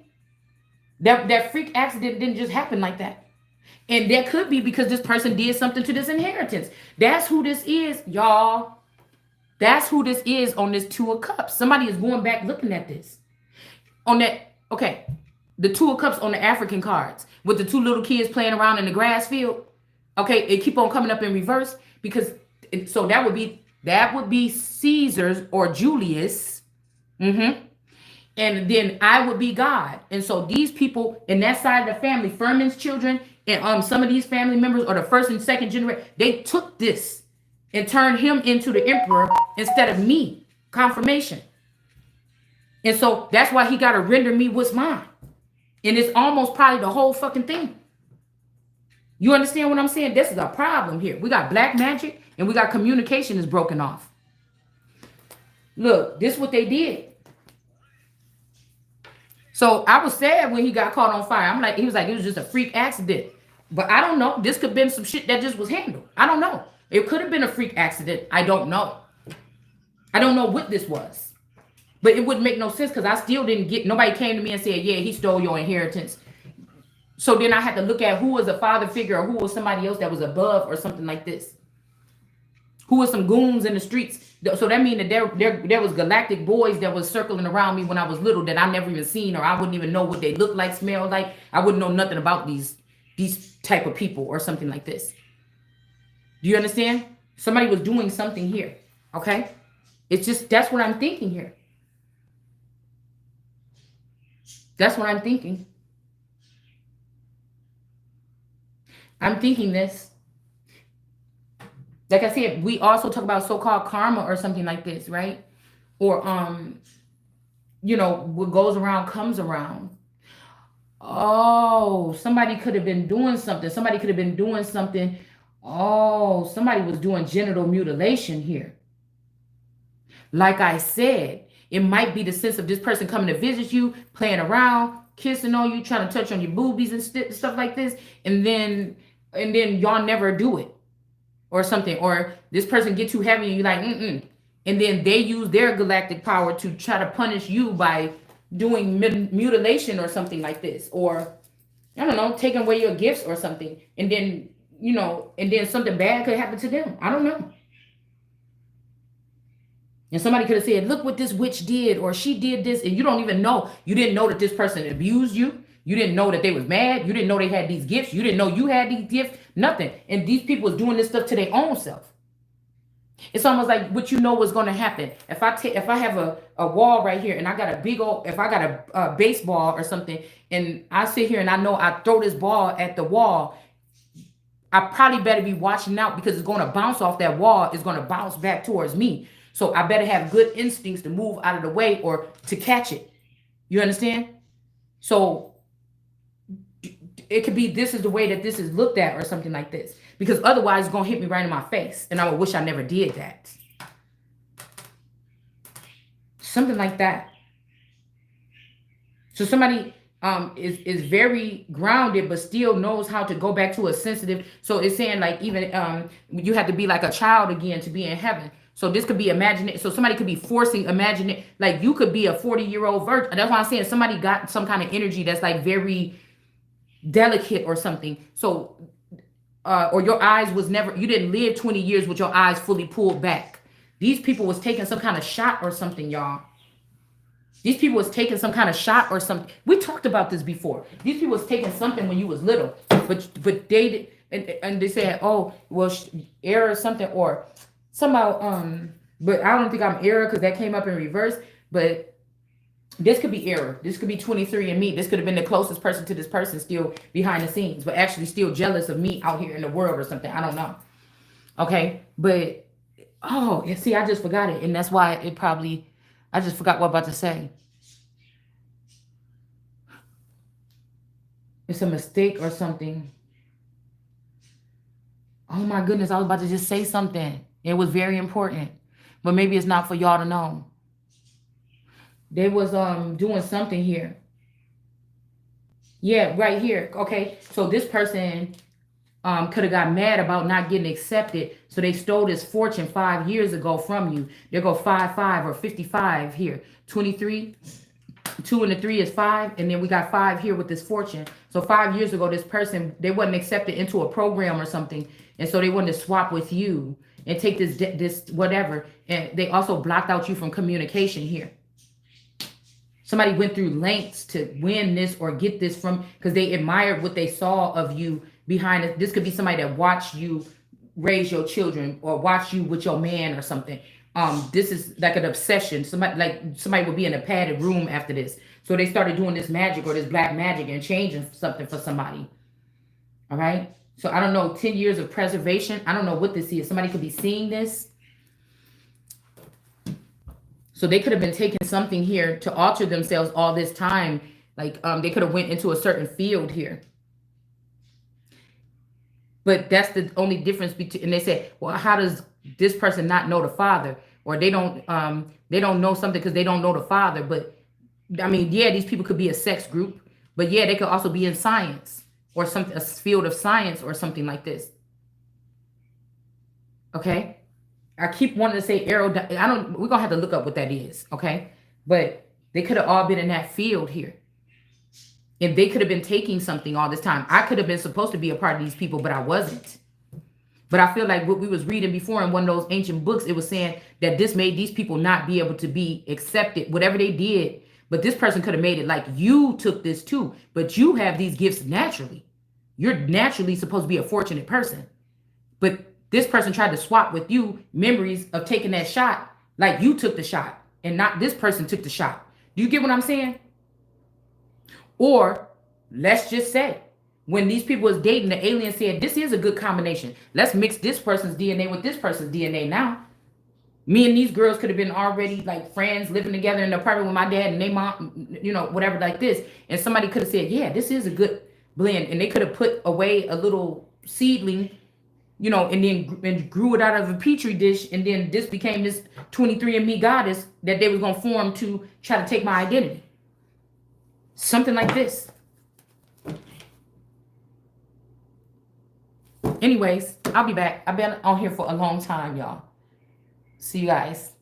That freak accident didn't just happen like that. And that could be because this person did something to this inheritance. That's who this is, y'all. That's who this is on this Two of Cups. Somebody is going back looking at this. On that, okay, the Two of Cups on the African cards with the two little kids playing around in the grass field. Okay, it keep on coming up in reverse because so that would be Caesar's or Julius. Mm-hmm. And then I would be God. And so these people in that side of the family, Furman's children, and some of these family members or the first and second generation, they took this and turned him into the emperor instead of me. Confirmation. And so that's why he got to render me what's mine. And it's almost probably the whole fucking thing. You understand what I'm saying? This is a problem here. We got black magic and we got communication is broken off. Look, this is what they did. So I was sad when he got caught on fire. I'm like, he was like, it was just a freak accident. But I don't know. This could have been some shit that just was handled. I don't know. It could have been a freak accident. I don't know. I don't know what this was. But it wouldn't make no sense because I still didn't get, nobody came to me and said, yeah, he stole your inheritance. So then I had to look at who was a father figure or who was somebody else that was above or something like this. Who was some goons in the streets. So that means that there was galactic boys that was circling around me when I was little that I never even seen, or I wouldn't even know what they looked like, smelled like. I wouldn't know nothing about these type of people or something like this. Do you understand? Somebody was doing something here. Okay? It's just, that's what I'm thinking here. That's what I'm thinking. I'm thinking this. Like I said, we also talk about so-called karma or something like this, right? Or, what goes around comes around. Oh, somebody could have been doing something. Somebody could have been doing something. Oh, somebody was doing genital mutilation here. Like I said, it might be the sense of this person coming to visit you, playing around, kissing on you, trying to touch on your boobies and stuff like this. And then y'all never do it. Or something, or this person get too heavy and you're like, and then they use their galactic power to try to punish you by doing mutilation or something like this, or I don't know, taking away your gifts or something, and then something bad could happen to them. I don't know. And somebody could have said, look what this witch did, or she did this, and you don't even know. You didn't know that this person abused you. You didn't know that they was mad. You didn't know they had these gifts. You didn't know you had these gifts. Nothing. And these people was doing this stuff to their own self. It's almost like what you know was going to happen. If I have a wall right here and I got if I got a baseball or something, and I sit here and I know I throw this ball at the wall, I probably better be watching out because it's going to bounce off that wall. It's going to bounce back towards me. So I better have good instincts to move out of the way or to catch it. You understand? So it could be this is the way that this is looked at or something like this. Because otherwise it's going to hit me right in my face. And I would wish I never did that. Something like that. So somebody is very grounded but still knows how to go back to a sensitive. So it's saying like even you have to be like a child again to be in heaven. So this could be imagination. So somebody could be forcing imagination. Like you could be a 40-year-old virgin. That's why I'm saying somebody got some kind of energy that's like very delicate or something. So or your eyes was never, you didn't live 20 years with your eyes fully pulled back. These people was taking some kind of shot or something, y'all. These people was taking some kind of shot or something. We talked about this before. These people was taking something when you was little, but they did, and they said, oh, well, error or something, or somehow, but I don't think I'm error because that came up in reverse, but this could be error. This could be 23andMe. This could have been the closest person to this person still behind the scenes, but actually still jealous of me out here in the world or something. I don't know. Okay. But, oh, yeah, see, I just forgot it. And that's why I just forgot what I'm about to say. It's a mistake or something. Oh my goodness. I was about to just say something. It was very important, but maybe it's not for y'all to know. They was doing something here. Yeah, right here. Okay. So this person could have got mad about not getting accepted. So they stole this fortune 5 years ago from you. There go 5 or 55 here. 23. 2 and the 3 is 5, and then we got 5 here with this fortune. So 5 years ago, this person, they wasn't accepted into a program or something, and so they wanted to swap with you and take this whatever. And they also blocked out you from communication here. Somebody went through lengths to win this or get this from, because they admired what they saw of you behind it. This could be somebody that watched you raise your children or watch you with your man or something. This is like an obsession. Somebody would be in a padded room after this. So they started doing this magic or this black magic and changing something for somebody. All right. So I don't know, 10 years of preservation. I don't know what this is. Somebody could be seeing this. So they could have been taking something here to alter themselves all this time. Like they could have went into a certain field here. But that's the only difference between, and they said, well, how does this person not know the father? Or they don't know something because they don't know the father. But I mean, yeah, these people could be a sex group, but yeah, they could also be in science or something, a field of science or something like this. Okay. I keep wanting to say we're gonna have to look up what that is. Okay. But they could have all been in that field here. And they could have been taking something all this time. I could have been supposed to be a part of these people, but I wasn't. But I feel like what we was reading before in one of those ancient books, it was saying that this made these people not be able to be accepted, whatever they did. But this person could have made it like you took this too, but you have these gifts naturally. You're naturally supposed to be a fortunate person. But this person tried to swap with you memories of taking that shot, like you took the shot and not this person took the shot. Do you get what I'm saying? Or let's just say, when these people was dating, the alien said, this is a good combination. Let's mix this person's DNA with this person's DNA now. Me and these girls could have been already like friends living together in the apartment with my dad and their mom, you know, whatever like this. And somebody could have said, yeah, this is a good blend. And they could have put away a little seedling, you know, and then grew it out of a petri dish. And then this became this 23andMe goddess that they was going to form to try to take my identity. Something like this. Anyways, I'll be back. I've been on here for a long time, y'all. See you guys.